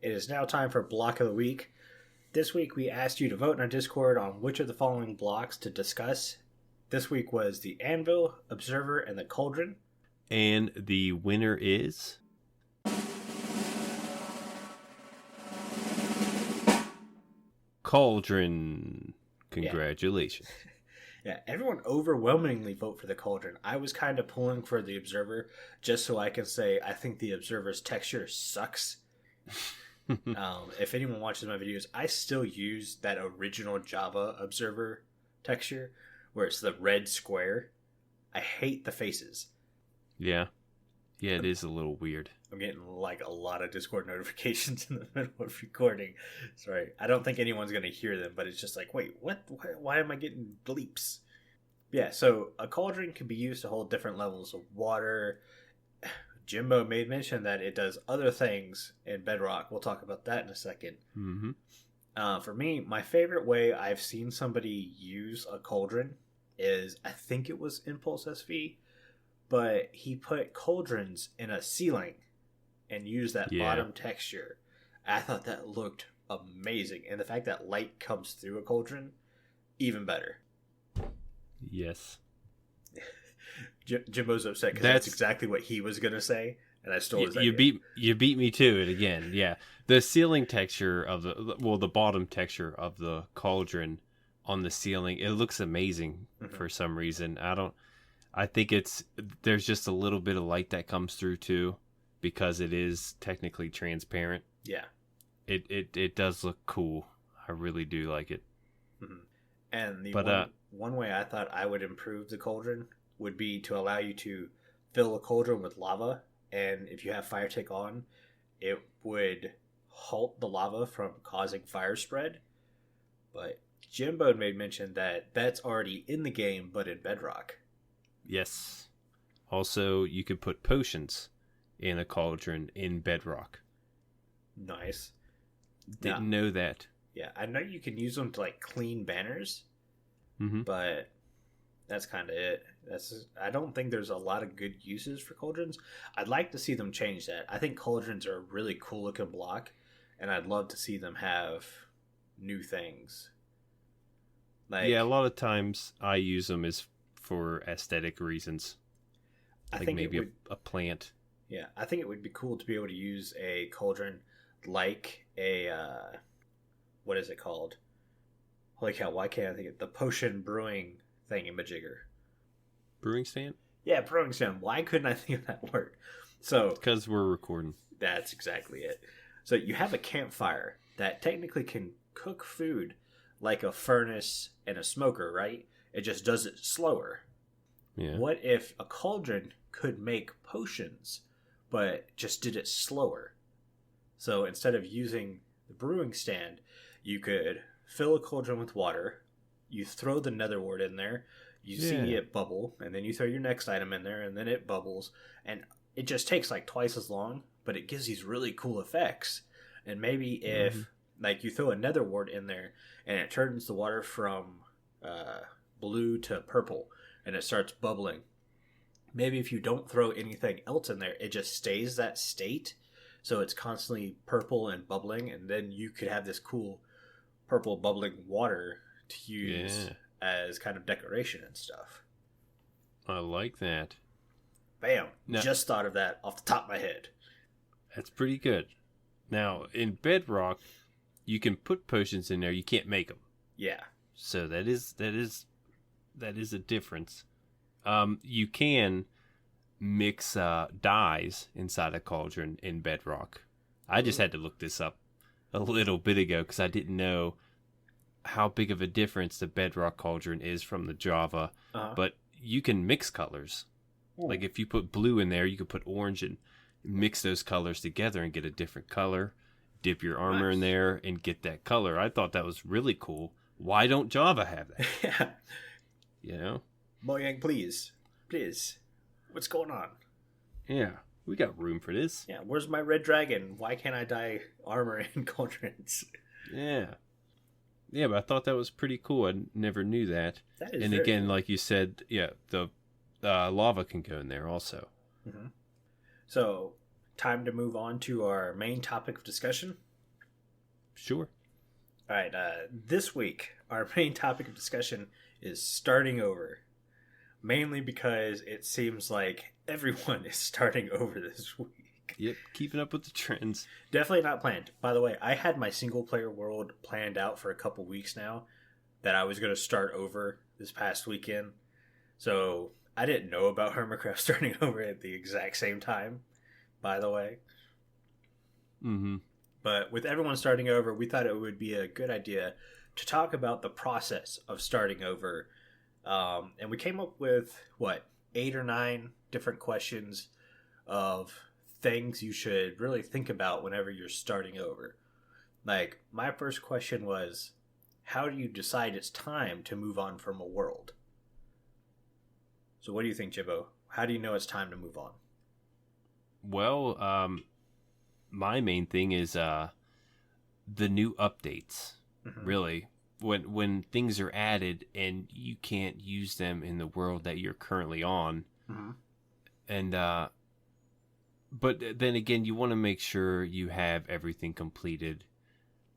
Speaker 1: It is now time for Block of the Week. This week we asked you to vote in our Discord on which of the following blocks to discuss. This week was the Anvil, Observer, and the Cauldron.
Speaker 2: And the winner is... Cauldron. Congratulations.
Speaker 1: Yeah, everyone overwhelmingly vote for the Cauldron. I was kind of pulling for the Observer just so I can say I think the Observer's texture sucks. If anyone watches my videos, I still use that original Java Observer texture where it's the red square. I hate the faces.
Speaker 2: Yeah, it is a little weird.
Speaker 1: I'm getting like a lot of Discord notifications in the middle of recording. Sorry, I don't think anyone's going to hear them, but it's just like, wait, what? Why am I getting bleeps? Yeah, so a cauldron can be used to hold different levels of water. Jimbo made mention that it does other things in Bedrock. We'll talk about that in a second.
Speaker 2: Mm-hmm.
Speaker 1: For me, my favorite way I've seen somebody use a cauldron is, I think it was Impulse SV, but he put cauldrons in a ceiling and used that bottom texture. I thought that looked amazing. And the fact that light comes through a cauldron, even better.
Speaker 2: Yes.
Speaker 1: Jimbo's upset because that's exactly what he was going to say. And I stole his idea.
Speaker 2: You beat me to it again. Yeah. The ceiling texture of the bottom texture of the cauldron on the ceiling, it looks amazing for some reason. I think there's just a little bit of light that comes through too, because it is technically transparent.
Speaker 1: Yeah.
Speaker 2: It does look cool. I really do like it.
Speaker 1: Mm-hmm. And one way I thought I would improve the cauldron would be to allow you to fill a cauldron with lava, and if you have fire tick on, it would halt the lava from causing fire spread. But Jimbo made mention that that's already in the game, but in Bedrock.
Speaker 2: Yes. Also, you could put potions in a cauldron in Bedrock.
Speaker 1: Nice.
Speaker 2: Didn't know that.
Speaker 1: Yeah, I know you can use them to like clean banners,
Speaker 2: Mm-hmm.
Speaker 1: but that's kind of it. I don't think there's a lot of good uses for cauldrons. I'd like to see them change that. I think cauldrons are a really cool looking block, and I'd love to see them have new things. Like,
Speaker 2: Yeah, a lot of times I use them as for aesthetic reasons.
Speaker 1: I
Speaker 2: Like
Speaker 1: think
Speaker 2: maybe
Speaker 1: it would,
Speaker 2: a plant.
Speaker 1: yeah, I think it would be cool to be able to use a cauldron like a what is it called? Holy cow! Why can't I think of the potion brewing thingamajigger?
Speaker 2: Brewing stand?
Speaker 1: Yeah, brewing stand. Why couldn't I think of that word? So
Speaker 2: Because we're recording.
Speaker 1: that's exactly it. So you have a campfire that technically can cook food like a furnace and a smoker, right? It just does it slower.
Speaker 2: Yeah.
Speaker 1: What if a cauldron could make potions, but just did it slower? So instead of using the brewing stand, you could fill a cauldron with water, you throw the nether wart in there, you see
Speaker 2: Yeah.
Speaker 1: it bubble, and then you throw your next item in there, and then it bubbles, and it just takes like twice as long, but it gives these really cool effects. And maybe if like you throw a nether wart in there, and it turns the water from blue to purple, and it starts bubbling. Maybe if you don't throw anything else in there, it just stays that state, so it's constantly purple and bubbling, and then you could have this cool purple bubbling water to use as kind of decoration and stuff.
Speaker 2: I like that.
Speaker 1: Bam!
Speaker 2: No.
Speaker 1: Just thought of that off the top of my head.
Speaker 2: That's pretty good. Now, in Bedrock, you can put potions in there. You can't make them.
Speaker 1: Yeah.
Speaker 2: So that is a difference. You can mix dyes inside a cauldron in Bedrock. I just had to look this up a little bit ago because I didn't know how big of a difference the Bedrock cauldron is from the Java. But you can mix colors. Like if you put blue in there, you could put orange and mix those colors together and get a different color. Dip your armor in there and get that color. I thought that was really cool. Why don't Java have that?
Speaker 1: Yeah.
Speaker 2: You know?
Speaker 1: Mojang, please. Please. What's going on?
Speaker 2: Yeah. We got room for this.
Speaker 1: Yeah, where's my red dragon? Why can't I dye armor in cauldrons?
Speaker 2: Yeah. Yeah, but I thought that was pretty cool. I never knew that.
Speaker 1: That is
Speaker 2: and
Speaker 1: very
Speaker 2: again,
Speaker 1: cool.
Speaker 2: like you said, yeah, the lava can go in there also.
Speaker 1: Mm-hmm. So, time to move on to our main topic of discussion.
Speaker 2: Sure.
Speaker 1: All right, this week, our main topic of discussion is starting over. Mainly because it seems like everyone is starting over this week.
Speaker 2: Yep, keeping up with the trends.
Speaker 1: Definitely not planned. By the way, I had my single player world planned out for a couple weeks now that I was going to start over this past weekend. So I didn't know about Hermitcraft starting over at the exact same time, by the way.
Speaker 2: Mm-hmm.
Speaker 1: But with everyone starting over, we thought it would be a good idea to talk about the process of starting over. And we came up with, 8 or 9 different questions of things you should really think about whenever you're starting over. Like, my first question was, how do you decide it's time to move on from a world? So what do you think, Jimbo? How do you know it's time to move on?
Speaker 2: Well, my main thing is the new updates, really. When things are added and you can't use them in the world that you're currently on.
Speaker 1: Mm-hmm.
Speaker 2: And but then again, you want to make sure you have everything completed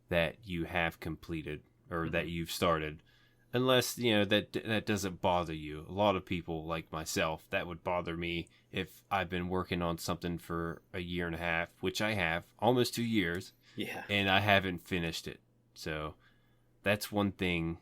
Speaker 2: that you have completed or that you've started, unless that doesn't bother you. A lot of people like myself, that would bother me if I've been working on something for a year and a half, which I have, almost 2 years, and I haven't finished it. So that's one thing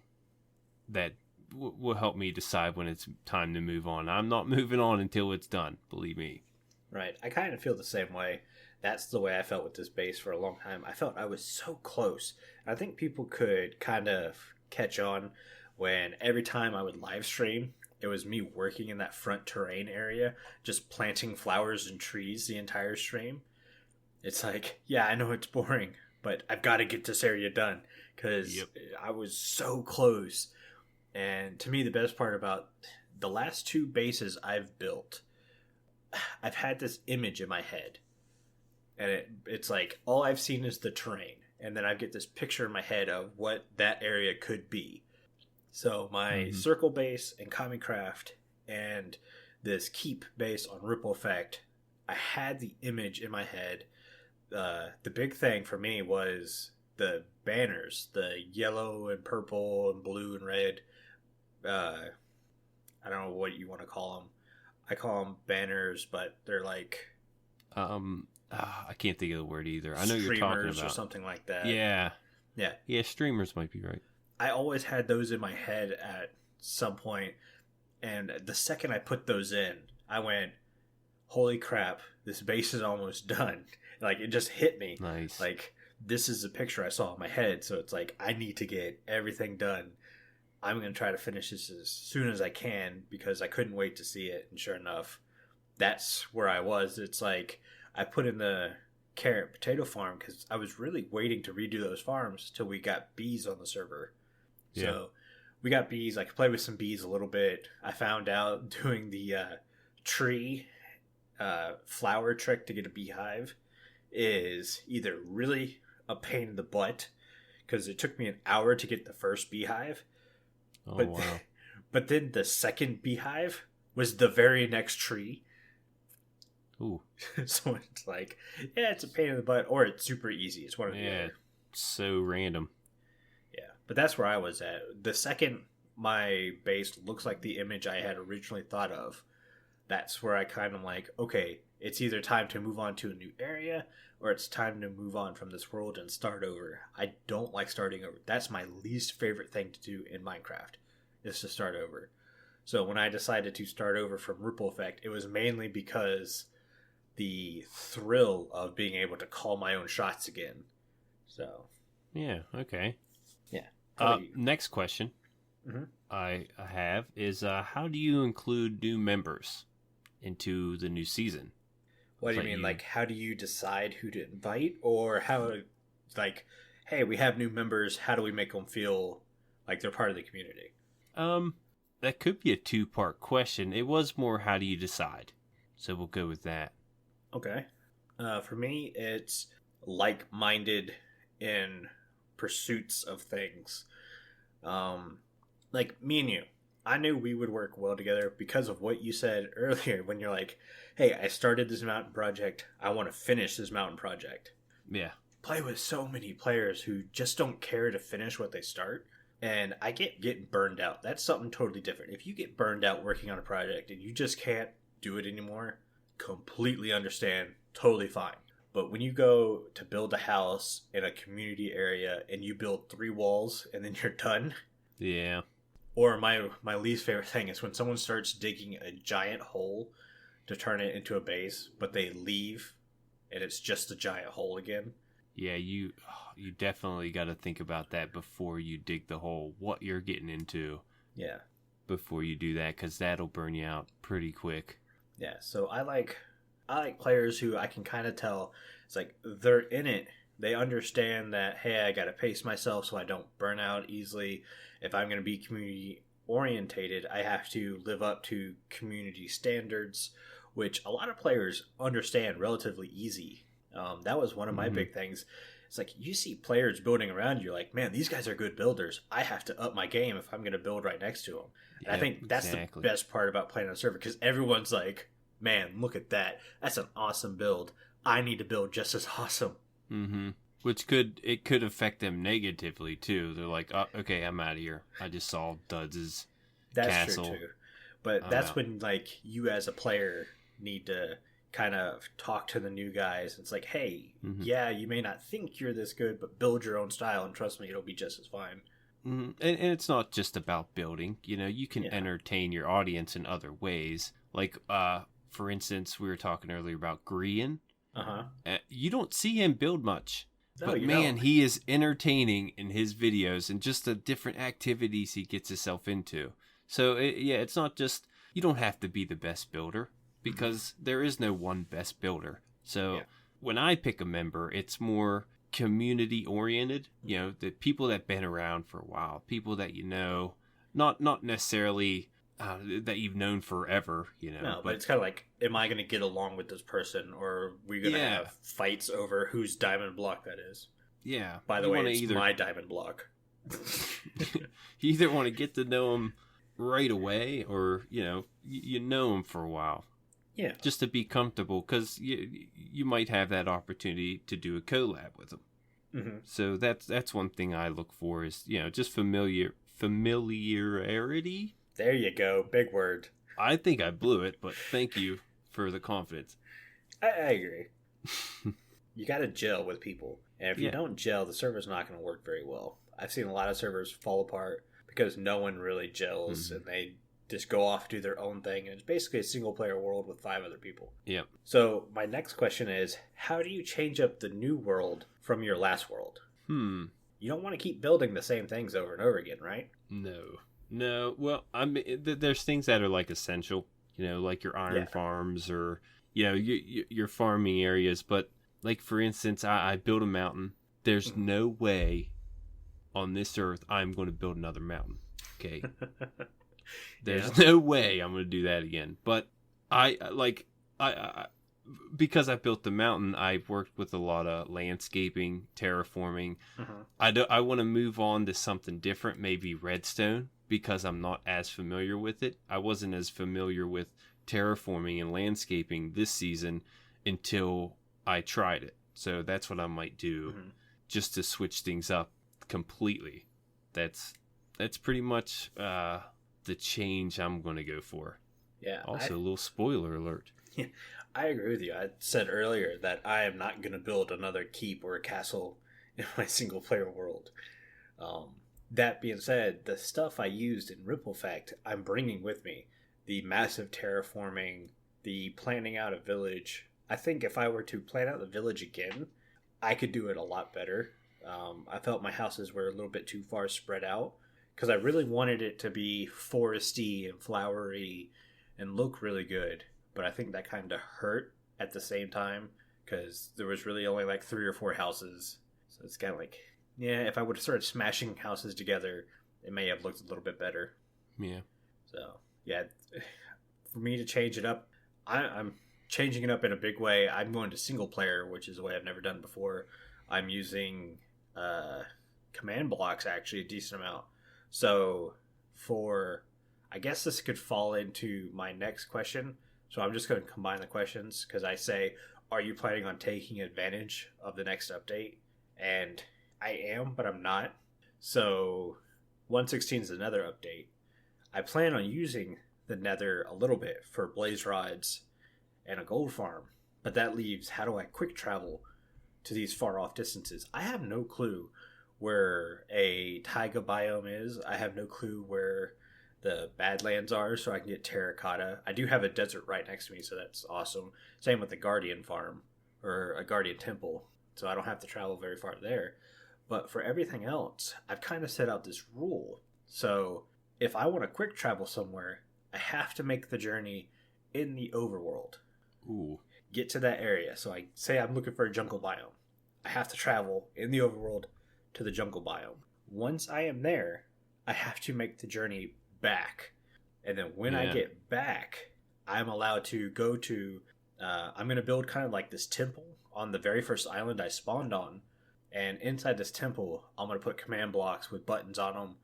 Speaker 2: that will help me decide when it's time to move on. I'm not moving on until it's done, believe me.
Speaker 1: Right. I kind of feel the same way. That's the way I felt with this base for a long time. I felt I was so close. I think people could kind of catch on when every time I would live stream, it was me working in that front terrain area, just planting flowers and trees the entire stream. It's like, yeah, I know it's boring, but I've got to get this area done because I was so close. And to me, the best part about the last 2 bases I've built, I've had this image in my head. And it's like, all I've seen is the terrain. and then I get this picture in my head of what that area could be. So my circle base in Hermitcraft and this keep base on Ripple Effect, I had the image in my head. The big thing for me was the banners, the yellow and purple and blue and red. I don't know what you want to call them. I call them banners, but they're like
Speaker 2: I can't think of the word either. I know you're talking about
Speaker 1: or something like that.
Speaker 2: Yeah,
Speaker 1: yeah.
Speaker 2: Streamers might be right.
Speaker 1: I always had those in my head at some point, and the second I put those in, I went, "Holy crap! This base is almost done." Like, it just hit me.
Speaker 2: Nice.
Speaker 1: Like, this is the picture I saw in my head, so it's like I need to get everything done. I'm going to try to finish this as soon as I can because I couldn't wait to see it. And sure enough, that's where I was. It's like I put in the carrot potato farm because I was really waiting to redo those farms till we got bees on the server. Yeah. So we got bees. I could play with some bees a little bit. I found out doing the tree flower trick to get a beehive is either really a pain in the butt because it took me an hour to get the first beehive.
Speaker 2: Oh, wow.
Speaker 1: But then the second beehive was the very next tree.
Speaker 2: Ooh.
Speaker 1: So it's like, yeah, it's a pain in the butt, or it's super easy. It's one of the other.
Speaker 2: So random.
Speaker 1: Yeah, but that's where I was at. The second my base looks like the image I had originally thought of, that's where I kind of like, okay, it's either time to move on to a new area, or it's time to move on from this world and start over. I don't like starting over. That's my least favorite thing to do in Minecraft, is to start over. So when I decided to start over from Ripple Effect, it was mainly because the thrill of being able to call my own shots again. So
Speaker 2: yeah, okay.
Speaker 1: Yeah.
Speaker 2: Next question I have is how do you include new members into the new season?
Speaker 1: What do you mean? Like, how do you decide who to invite? Or how, like, hey, we have new members, how do we make them feel like they're part of the community?
Speaker 2: That could be a two-part question. It was more how do you decide? So we'll go with that.
Speaker 1: Okay. For me, it's like-minded in pursuits of things. Like, me and you. I knew we would work well together because of what you said earlier when you're like, hey, I started this mountain project. I want to finish this mountain project.
Speaker 2: Yeah.
Speaker 1: Play with so many players who just don't care to finish what they start. And I get getting burned out. That's something totally different. If you get burned out working on a project and you just can't do it anymore, completely understand. Totally fine. But when you go to build a house in a community area and you build 3 walls and then you're done.
Speaker 2: Yeah.
Speaker 1: Or my least favorite thing is when someone starts digging a giant hole to turn it into a base, but they leave and it's just a giant hole again.
Speaker 2: Yeah, you definitely got to think about that before you dig the hole, what you're getting into.
Speaker 1: Yeah.
Speaker 2: Before you do that, because that'll burn you out pretty quick.
Speaker 1: Yeah, so I like players who I can kind of tell, it's like they're in it. They understand that, hey, I got to pace myself so I don't burn out easily. If I'm going to be community orientated, I have to live up to community standards, which a lot of players understand relatively easy. That was one of my big things. It's like you see players building around you, like, man, these guys are good builders. I have to up my game if I'm going to build right next to them. And I think that's the best part about playing on a server, because everyone's like, man, look at that. That's an awesome build. I need to build just as awesome.
Speaker 2: Mm-hmm. Which could affect them negatively too. They're like, oh, okay, I'm out of here. I just saw Duds' castle.
Speaker 1: True too. But that's when, like, you as a player need to kind of talk to the new guys. It's like, hey, yeah, you may not think you're this good, but build your own style, and trust me, it'll be just as fine.
Speaker 2: Mm-hmm. And it's not just about building. You know, you can entertain your audience in other ways. Like, for instance, we were talking earlier about Grian. You don't see him build much. No, but man, he is entertaining in his videos and just the different activities he gets himself into. So, it's not just, you don't have to be the best builder, because there is no one best builder. So when I pick a member, it's more community oriented. You know, the people that been around for a while, people that you know, not necessarily that you've known forever, you know.
Speaker 1: No, but it's kind of like, am I going to get along with this person, or are we going to have fights over whose diamond block that is?
Speaker 2: Yeah.
Speaker 1: By the
Speaker 2: you
Speaker 1: way,
Speaker 2: wanna
Speaker 1: it's my diamond block.
Speaker 2: You either want to get to know them right away, or you know them for a while.
Speaker 1: Yeah.
Speaker 2: Just to be comfortable, because you might have that opportunity to do a collab with them.
Speaker 1: Mm-hmm.
Speaker 2: So that's one thing I look for is just familiarity.
Speaker 1: There you go, big word.
Speaker 2: I think I blew it, but thank you for the confidence.
Speaker 1: I agree. You got to gel with people, and if you don't gel, the server's not going to work very well. I've seen a lot of servers fall apart because no one really gels, and they just go off, do their own thing, and it's basically a single player world with 5 other people.
Speaker 2: Yeah.
Speaker 1: So my next question is, how do you change up the new world from your last world? You don't want to keep building the same things over and over again, right?
Speaker 2: No. Well, there's things that are like essential, like your iron farms, or your farming areas. But like, for instance, I built a mountain. There's no way on this earth I'm going to build another mountain. Okay. There's no way I'm going to do that again. But I because I built the mountain, I've worked with a lot of landscaping, terraforming. I want to move on to something different, maybe redstone, because I'm not as familiar with it. I wasn't as familiar with terraforming and landscaping this season until I tried it. So that's what I might do, just to switch things up completely. That's pretty much the change I'm going to go for.
Speaker 1: Yeah.
Speaker 2: Also, a little spoiler alert.
Speaker 1: Yeah, I agree with you. I said earlier that I am not going to build another keep or a castle in my single player world. That being said, the stuff I used in Ripple Effect, I'm bringing with me. The massive terraforming, the planning out a village. I think if I were to plan out the village again, I could do it a lot better. I felt my houses were a little bit too far spread out, because I really wanted it to be foresty and flowery and look really good. But I think that kind of hurt at the same time, because there was really only like 3 or 4 houses. So it's kind of like, if I would have started smashing houses together, it may have looked a little bit better.
Speaker 2: Yeah.
Speaker 1: So, for me to change it up, I'm changing it up in a big way. I'm going to single player, which is a way I've never done before. I'm using command blocks, actually, a decent amount. So I guess this could fall into my next question. So I'm just going to combine the questions, because I say, are you planning on taking advantage of the next update? And I am, but I'm not. So 1.16 is another update. I plan on using the nether a little bit for blaze rods and a gold farm. But that leaves, how do I quick travel to these far off distances? I have no clue where a taiga biome is. I have no clue where the Badlands are, so I can get terracotta. I do have a desert right next to me, so that's awesome. Same with the Guardian farm, or a Guardian temple, so I don't have to travel very far there. But for everything else, I've kind of set out this rule. So if I want to quick travel somewhere, I have to make the journey in the overworld.
Speaker 2: Ooh.
Speaker 1: Get to that area. So I say I'm looking for a jungle biome. I have to travel in the overworld to the jungle biome. Once I am there, I have to make the journey back. And then when I get back, I'm allowed to go to I'm going to build kind of like this temple on the very first island I spawned on. And inside this temple, I'm going to put command blocks with buttons on them,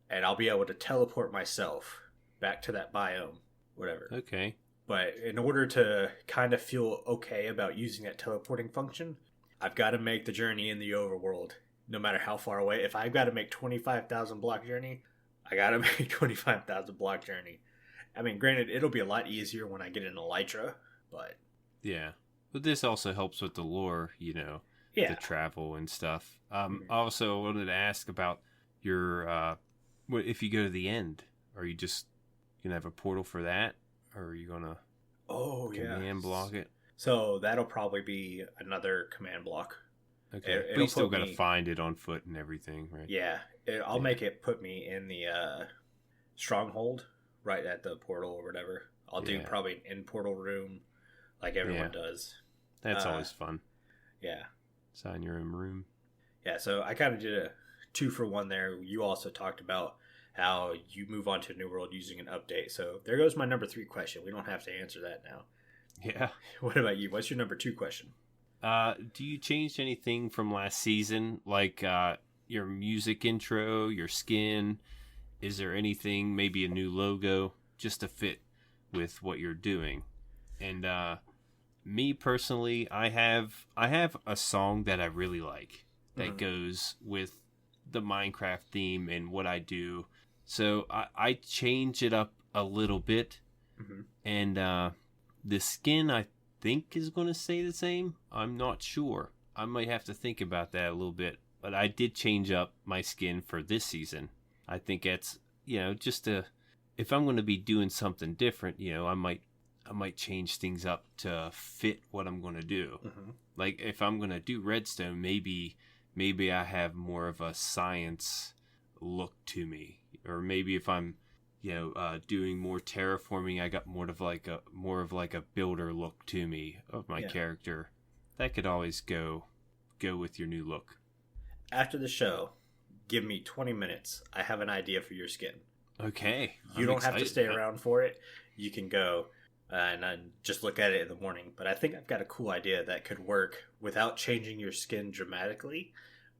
Speaker 1: and I'll be able to teleport myself back to that biome, whatever.
Speaker 2: Okay.
Speaker 1: But in order to kind of feel okay about using that teleporting function, I've got to make the journey in the overworld, no matter how far away. If I've got to make 25,000 block journey, I got to make 25,000 block journey. I mean, granted, it'll be a lot easier when I get an elytra, but...
Speaker 2: Yeah. But this also helps with the lore, the travel and stuff. Also, I wanted to ask about your, if you go to the end, are you just going to have a portal for that? Or are you going to command block it?
Speaker 1: So that'll probably be another command block.
Speaker 2: Okay. But you still got to find it on foot and everything, right?
Speaker 1: Yeah. I'll make it put me in the stronghold right at the portal or whatever. I'll do probably an in-portal room like everyone does.
Speaker 2: That's always fun.
Speaker 1: Yeah.
Speaker 2: Sign your own room.
Speaker 1: Yeah, so I kind of did a 2-for-1 there. You also talked about how you move on to a new world using an update. So there goes my number 3 question. We don't have to answer that now.
Speaker 2: Yeah.
Speaker 1: What about you? What's your number 2 question?
Speaker 2: Do you change anything from last season, like your music intro, your skin? Is there anything, maybe a new logo, just to fit with what you're doing? And me personally, I have a song that I really like that goes with the Minecraft theme and what I do. So I change it up a little bit, and the skin I think is going to stay the same. I'm not sure. I might have to think about that a little bit. But I did change up my skin for this season. I think it's, just if I'm going to be doing something different, I might change things up to fit what I'm going to do. Like if I'm going to do redstone, maybe I have more of a science look to me, or maybe if I'm doing more terraforming, I got more of like a builder look to me of my character. That could always go with your new look.
Speaker 1: After the show, give me 20 minutes. I have an idea for your skin.
Speaker 2: Okay.
Speaker 1: You don't have to stay around for it. You can go and just look at it in the morning. But I think I've got a cool idea that could work without changing your skin dramatically,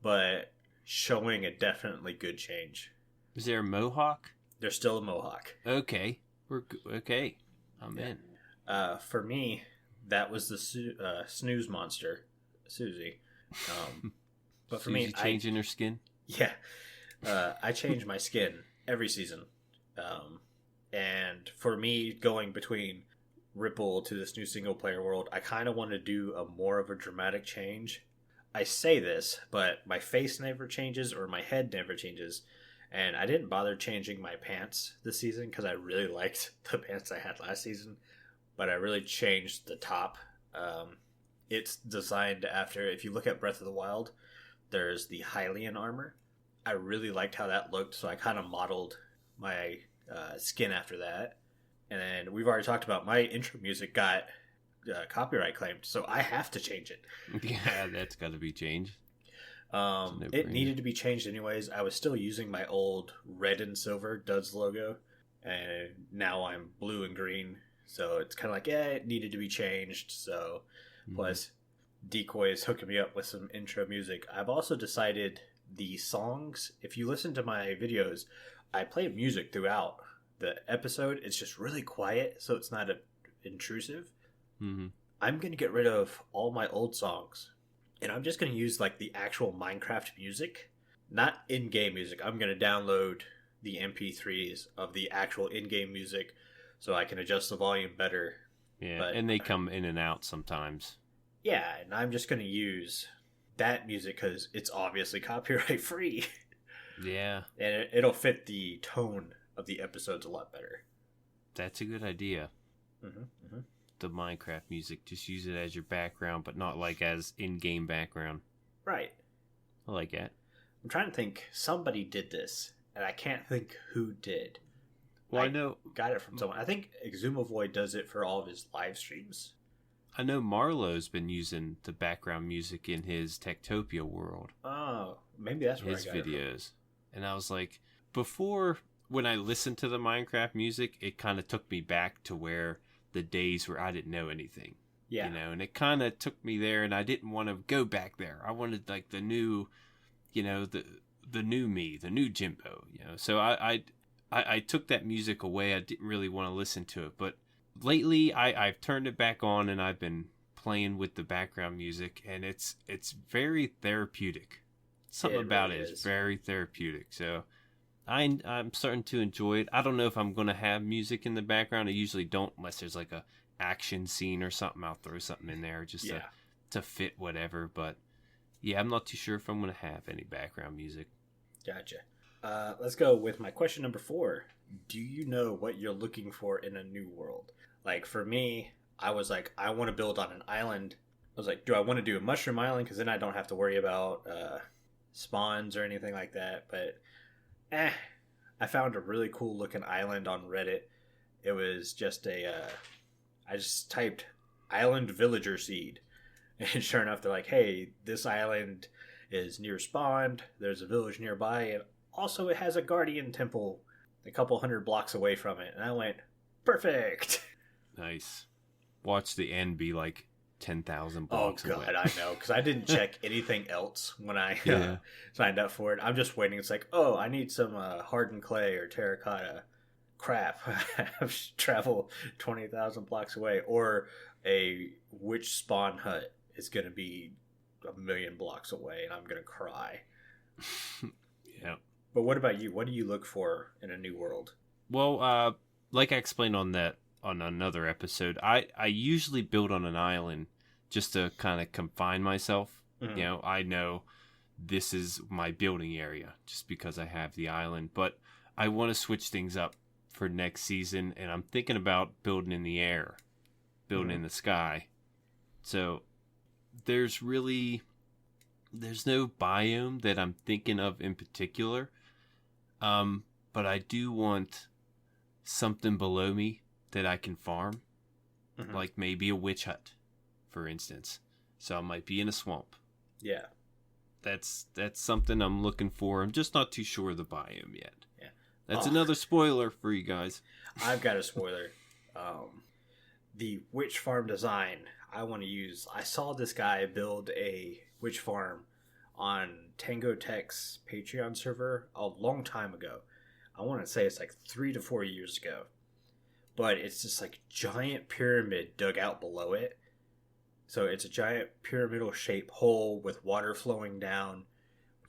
Speaker 1: but showing a definitely good change.
Speaker 2: Is there a mohawk?
Speaker 1: There's still a mohawk.
Speaker 2: Okay. Okay. I'm in.
Speaker 1: For me, that was the snooze monster, Susie. But for
Speaker 2: Susie
Speaker 1: me,
Speaker 2: changing her skin?
Speaker 1: Yeah. I change my skin every season. And for me, going between Ripple to this new single player world, I kind of want to do more of a dramatic change. I say this, but my face never changes or my head never changes. And I didn't bother changing my pants this season because I really liked the pants I had last season. But I really changed the top. It's designed after, if you look at Breath of the Wild, there's the Hylian armor. I really liked how that looked, so I kind of modeled my skin after that. And then we've already talked about my intro music got copyright claimed, so I have to change it.
Speaker 2: Yeah, that's got to be changed.
Speaker 1: It needed to be changed anyways. I was still using my old red and silver Duds logo, and now I'm blue and green, so it's kind of like, it needed to be changed. So plus Decoy is hooking me up with some intro music. I've also decided the songs, if you listen to my videos, I play music throughout the episode. It's just really quiet, so it's not intrusive. I'm going to get rid of all my old songs, and I'm just going to use like the actual Minecraft music, not in-game music. I'm going to download the MP3s of the actual in-game music so I can adjust the volume better.
Speaker 2: Yeah, and they come in and out sometimes.
Speaker 1: Yeah, and I'm just going to use that music because it's obviously copyright free. Yeah. And it'll fit the tone of the episodes a lot better.
Speaker 2: That's a good idea. The Minecraft music, just use it as your background, but not like as in-game background.
Speaker 1: Right.
Speaker 2: I like that.
Speaker 1: I'm trying to think. Somebody did this, and I can't think who did.
Speaker 2: Well, I know.
Speaker 1: Got it from someone. I think Exumavoid does it for all of his live streams.
Speaker 2: I know Marlo's been using the background music in his Techtopia world.
Speaker 1: Oh, maybe that's where
Speaker 2: his
Speaker 1: I got
Speaker 2: videos.
Speaker 1: It from.
Speaker 2: And I was like, before, when I listened to the Minecraft music, it kind of took me back to where the days where I didn't know anything. Yeah. And it kind of took me there, and I didn't want to go back there. I wanted like the new, the new me, the new Jimbo, So I took that music away. I didn't really want to listen to it, but lately I've turned it back on, and I've been playing with the background music, and it's very therapeutic. Something about it is very therapeutic. So I'm starting to enjoy it. I don't know if I'm going to have music in the background. I usually don't unless there's like a action scene or something. I'll throw something in there just to fit whatever. But yeah, I'm not too sure if I'm going to have any background music.
Speaker 1: Gotcha. Let's go with my question number 4. Do you know what you're looking for in a new world? Like for me, I was like, I want to build on an island. I was like, do I want to do a mushroom island? Because then I don't have to worry about spawns or anything like that. But I found a really cool looking island on Reddit. It was just I just typed island villager seed, and sure enough, they're like, hey, this island is near spawned. There's a village nearby, and also it has a guardian temple a couple 100 blocks away from it. And I went, perfect.
Speaker 2: Nice. Watch the end be like, 10,000
Speaker 1: Oh
Speaker 2: blocks
Speaker 1: god,
Speaker 2: away.
Speaker 1: I know, because I didn't check anything else when I
Speaker 2: Yeah.
Speaker 1: signed up for it. I'm just waiting. It's like, oh, I need some hardened clay or terracotta. Crap, I have to travel 20,000 blocks away, or a witch spawn hut is going to be a million blocks away, and I'm going to cry.
Speaker 2: Yeah.
Speaker 1: But what about you? What do you look for in a new world?
Speaker 2: Well, like I explained on another episode, I usually build on an island just to kind of confine myself.
Speaker 1: Mhm.
Speaker 2: You know, I know this is my building area just because I have the island, but I want to switch things up for next season, and I'm thinking about building in the air, building in the sky. So there's no biome that I'm thinking of in particular. But I do want something below me that I can farm, like maybe a witch hut, for instance. So I might be in a swamp.
Speaker 1: Yeah.
Speaker 2: That's something I'm looking for. I'm just not too sure of the biome yet.
Speaker 1: Yeah.
Speaker 2: That's another spoiler for you guys.
Speaker 1: I've got a spoiler. The witch farm design I want to use. I saw this guy build a witch farm on Tango Tech's Patreon server a long time ago. I want to say it's like 3 to 4 years ago. But it's this like giant pyramid dug out below it. So it's a giant pyramidal shaped hole with water flowing down.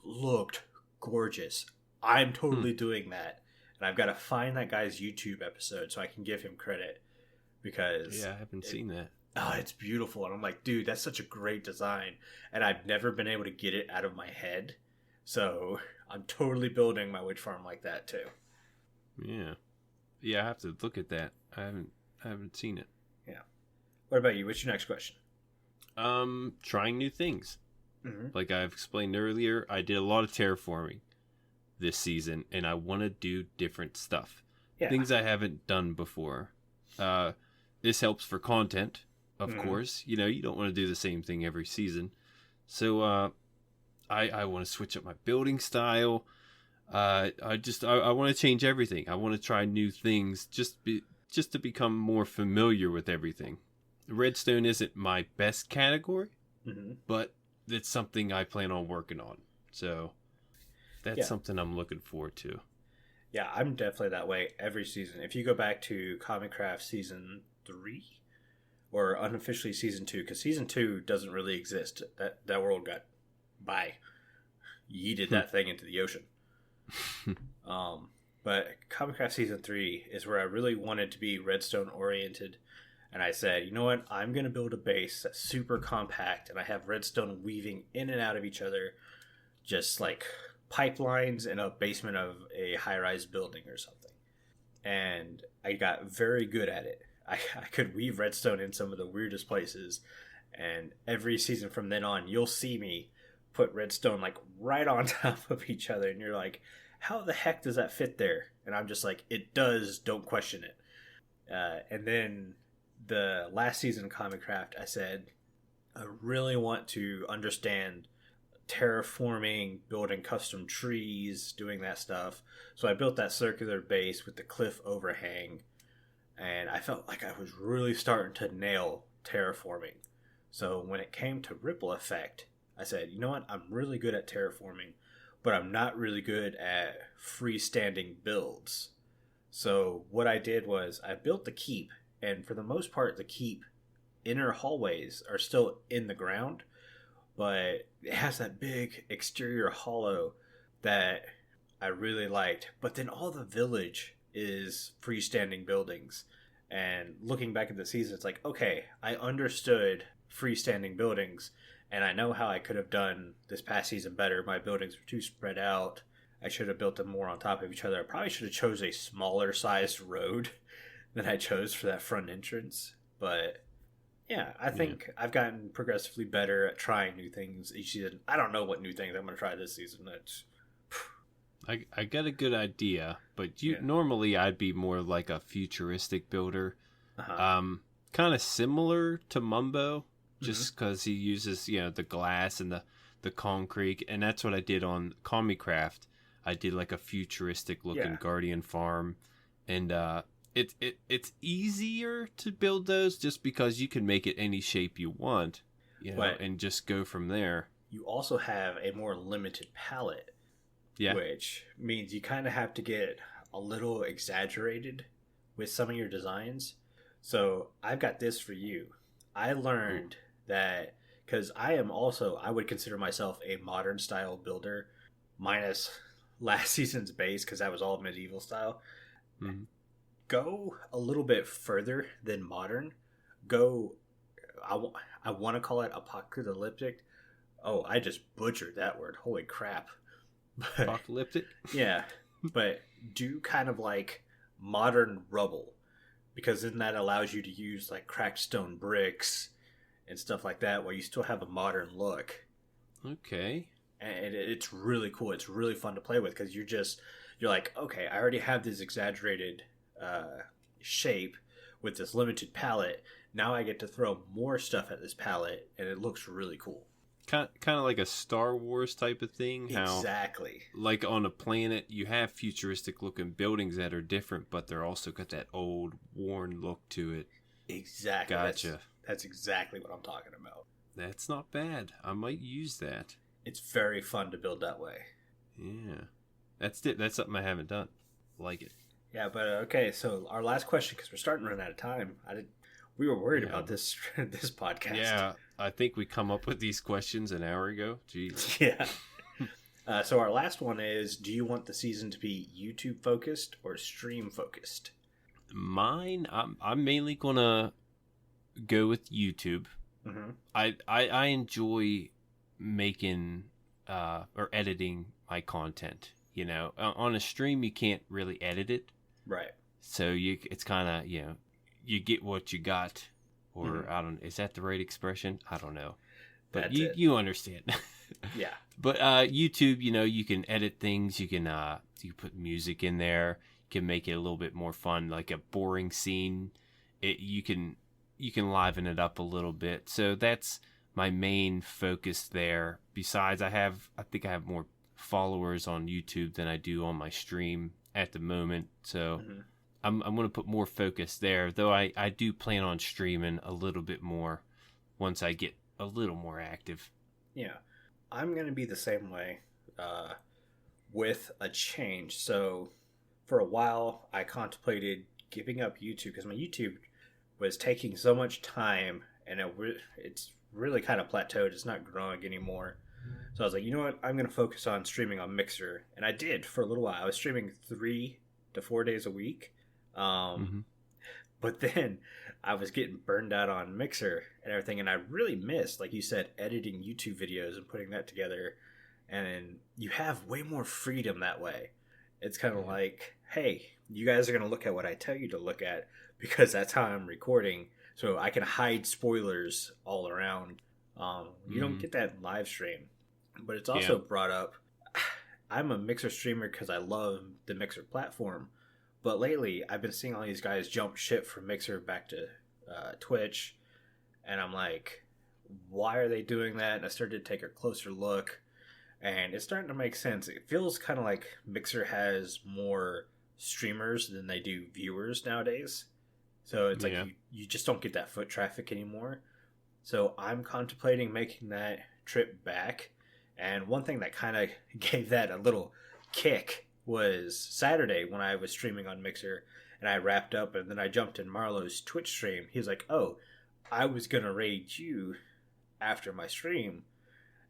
Speaker 1: Looked gorgeous. I'm totally doing that. And I've got to find that guy's YouTube episode so I can give him credit. Because
Speaker 2: Yeah, I haven't seen that.
Speaker 1: oh, it's beautiful. And I'm like, dude, that's such a great design. And I've never been able to get it out of my head. So I'm totally building my witch farm like that too.
Speaker 2: Yeah. Yeah, I have to look at that. I haven't seen it.
Speaker 1: Yeah. What about you? What's your next question?
Speaker 2: Trying new things.
Speaker 1: Mm-hmm.
Speaker 2: Like I've explained earlier, I did a lot of terraforming this season, and I want to do different stuff.
Speaker 1: Yeah.
Speaker 2: Things I haven't done before. This helps for content, of course. You know, you don't want to do the same thing every season. So I want to switch up my building style. I want to change everything. I want to try new things just to become more familiar with everything. Redstone isn't my best category, but it's something I plan on working on. So that's something I'm looking forward to.
Speaker 1: Yeah, I'm definitely that way every season. If you go back to Hermitcraft season 3, or unofficially season 2, because season 2 doesn't really exist. That world got yeeted that thing into the ocean. But Hermitcraft season 3 is where I really wanted to be redstone oriented. And I said, you know what? I'm going to build a base that's super compact, and I have redstone weaving in and out of each other, just like pipelines in a basement of a high-rise building or something. And I got very good at it. I could weave redstone in some of the weirdest places, and every season from then on, you'll see me put redstone like right on top of each other, and you're like, how the heck does that fit there? And I'm just like, it does, don't question it. And then the last season of Hermitcraft, I said, I really want to understand terraforming, building custom trees, doing that stuff. So I built that circular base with the cliff overhang, and I felt like I was really starting to nail terraforming. So when it came to Ripple Effect, I said, you know what, I'm really good at terraforming, but I'm not really good at freestanding builds. So what I did was I built the keep, and for the most part, the keep inner hallways are still in the ground, but it has that big exterior hollow that I really liked. But then all the village is freestanding buildings. And looking back at the season, it's like, okay, I understood freestanding buildings, and I know how I could have done this past season better. My buildings were too spread out. I should have built them more on top of each other. I probably should have chose a smaller sized road than I chose for that front entrance. But yeah, I think I've gotten progressively better at trying new things each season. I don't know what new things I'm going to try this season.
Speaker 2: I got a good idea, but normally I'd be more like a futuristic builder. Kind of similar to Mumbo, just because he uses, the glass and the concrete, and that's what I did on Hermitcraft. I did like a futuristic looking Guardian farm, and it's easier to build those just because you can make it any shape you want, and just go from there.
Speaker 1: You also have a more limited palette, which means you kind of have to get a little exaggerated with some of your designs. So I've got this for you. I learned that because I would consider myself a modern style builder, minus last season's base because that was all medieval style.
Speaker 2: Mm-hmm.
Speaker 1: Go a little bit further than modern. I want to call it apocalyptic. Oh, I just butchered that word. Holy crap.
Speaker 2: Apocalyptic?
Speaker 1: Yeah, but do kind of like modern rubble, because then that allows you to use like cracked stone bricks and stuff like that while you still have a modern look.
Speaker 2: Okay.
Speaker 1: And it's really cool. It's really fun to play with because you're like, okay, I already have this exaggerated shape with this limited palette. Now I get to throw more stuff at this palette, and it looks really cool.
Speaker 2: Kind of like a Star Wars type of thing.
Speaker 1: Exactly.
Speaker 2: Like on a planet, you have futuristic looking buildings that are different, but they're also got that old, worn look to it.
Speaker 1: Exactly.
Speaker 2: Gotcha.
Speaker 1: That's exactly what I'm talking about.
Speaker 2: That's not bad. I might use that.
Speaker 1: It's very fun to build that way.
Speaker 2: Yeah. That's it. That's something I haven't done. Like it.
Speaker 1: Yeah, but okay, so our last question, because we're starting to run out of time. We were worried about this podcast.
Speaker 2: Yeah, I think we come up with these questions an hour ago. Jeez.
Speaker 1: Yeah. So our last one is, do you want the season to be YouTube focused or stream focused?
Speaker 2: Mine, I'm mainly gonna go with YouTube.
Speaker 1: Mm-hmm.
Speaker 2: I enjoy making or editing my content. On a stream you can't really edit it,
Speaker 1: right? So
Speaker 2: it's kind of you get what you got, or I don't. Is that the right expression? I don't know, but you understand.
Speaker 1: Yeah.
Speaker 2: But YouTube, you can edit things. You can put music in there. You can make it a little bit more fun, like a boring scene. You can liven it up a little bit. So that's my main focus there. Besides, I think I have more followers on YouTube than I do on my stream at the moment. So I'm going to put more focus there, though I do plan on streaming a little bit more once I get a little more active.
Speaker 1: Yeah, I'm going to be the same way with a change. So for a while, I contemplated giving up YouTube because my YouTube was taking so much time, and it's really kind of plateaued. It's not growing anymore. So I was like, you know what? I'm going to focus on streaming on Mixer. And I did for a little while. I was streaming 3 to 4 days a week. But then I was getting burned out on Mixer and everything. And I really missed, like you said, editing YouTube videos and putting that together. And you have way more freedom that way. It's kind of like, hey, you guys are going to look at what I tell you to look at because that's how I'm recording. So I can hide spoilers all around. You don't get that live stream. But it's also brought up, I'm a Mixer streamer because I love the Mixer platform. But lately, I've been seeing all these guys jump ship from Mixer back to Twitch. And I'm like, why are they doing that? And I started to take a closer look. And it's starting to make sense. It feels kind of like Mixer has more streamers than they do viewers nowadays. So it's like you just don't get that foot traffic anymore. So I'm contemplating making that trip back. And one thing that kind of gave that a little kick was Saturday when I was streaming on Mixer and I wrapped up and then I jumped in Marlo's Twitch stream. He was like, oh, I was going to raid you after my stream.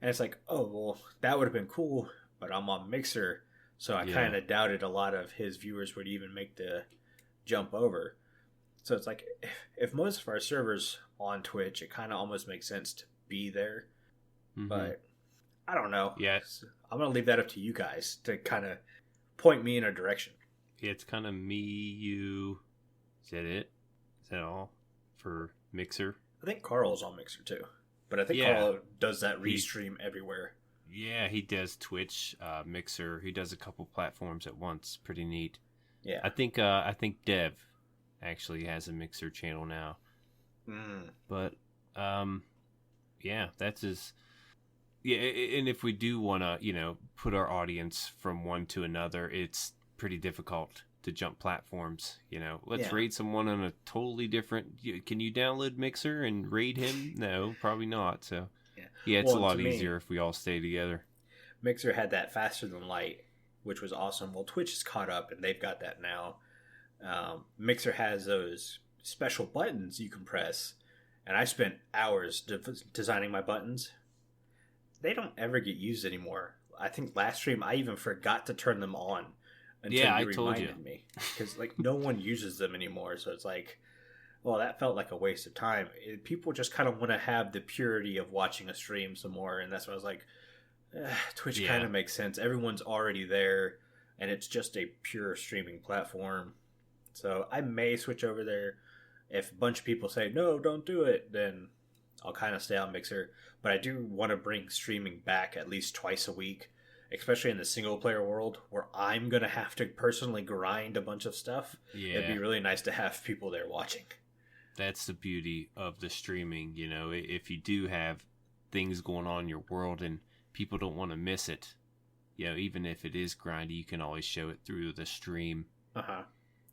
Speaker 1: And it's like, oh, well, that would have been cool, but I'm on Mixer. So I kind of doubted a lot of his viewers would even make the jump over. So it's like, if most of our servers on Twitch, it kind of almost makes sense to be there. But I don't know.
Speaker 2: Yes.
Speaker 1: I'm going to leave that up to you guys to kind of point me in a direction.
Speaker 2: It's kind of me, you. Is that it? Is that all for Mixer?
Speaker 1: I think Carl's on Mixer too. But I think Carl does that restream everywhere.
Speaker 2: Yeah, he does Twitch, Mixer. He does a couple platforms at once. Pretty neat.
Speaker 1: Yeah.
Speaker 2: I think Dev actually has a Mixer channel now. But that's his. Yeah, and if we do want to, put our audience from one to another, it's pretty difficult to jump platforms. Let's
Speaker 1: Yeah.
Speaker 2: raid someone on a totally different. Can you download Mixer and raid him? No, probably not. So it's
Speaker 1: Well,
Speaker 2: a lot
Speaker 1: to me,
Speaker 2: easier if we all stay together.
Speaker 1: Mixer had that faster than light, which was awesome. Well, Twitch is caught up, and they've got that now. Mixer has those special buttons you can press, and I spent hours designing my buttons. They don't ever get used anymore. I think last stream I even forgot to turn them on until you reminded me, because no one uses them anymore. So it's like, well, that felt like a waste of time. People just kind of want to have the purity of watching a stream some more, and that's why I was like, Twitch kind of makes sense. Everyone's already there, and it's just a pure streaming platform. So I may switch over there. If a bunch of people say, no, don't do it, then I'll kind of stay on Mixer. But I do want to bring streaming back at least twice a week, especially in the single-player world, where I'm going to have to personally grind a bunch of stuff.
Speaker 2: Yeah.
Speaker 1: It'd be really nice to have people there watching.
Speaker 2: That's the beauty of the streaming. If you do have things going on in your world and people don't want to miss it, even if it is grindy, you can always show it through the stream.
Speaker 1: Uh-huh.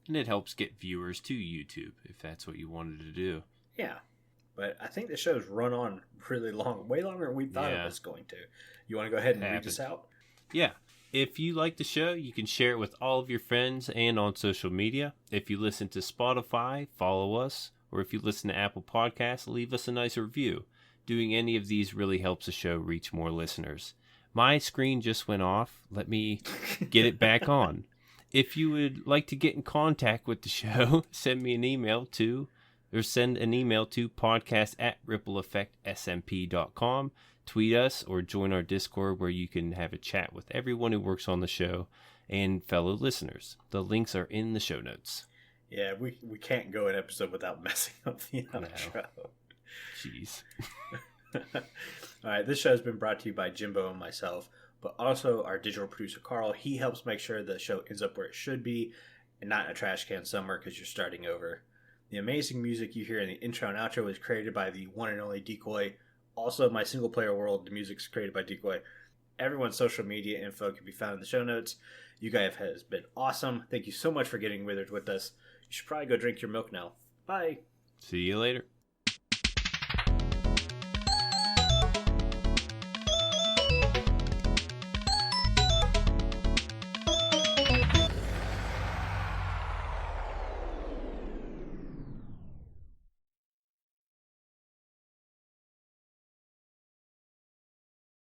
Speaker 2: And it helps get viewers to YouTube if that's what you wanted to do.
Speaker 1: Yeah. But I think the show's run on really long, way longer than we thought it was going to. You want to go ahead and read this out?
Speaker 2: Yeah. If you like the show, you can share it with all of your friends and on social media. If you listen to Spotify, follow us. Or if you listen to Apple Podcasts, leave us a nice review. Doing any of these really helps the show reach more listeners. My screen just went off. Let me get it back on. If you would like to get in contact with the show, send an email to podcast@rippleeffectsmp.com. Tweet us or join our Discord where you can have a chat with everyone who works on the show and fellow listeners. The links are in the show notes.
Speaker 1: Yeah, we can't go an episode without messing up the outro.
Speaker 2: Jeez.
Speaker 1: All right, this show has been brought to you by Jimbo and myself, but also our digital producer, Carl. He helps make sure the show ends up where it should be and not in a trash can somewhere because you're starting over. The amazing music you hear in the intro and outro was created by the one and only Decoy. Also, my single-player world, the music's created by Decoy. Everyone's social media info can be found in the show notes. You guys have been awesome. Thank you so much for getting withered with us. You should probably go drink your milk now. Bye.
Speaker 2: See you later.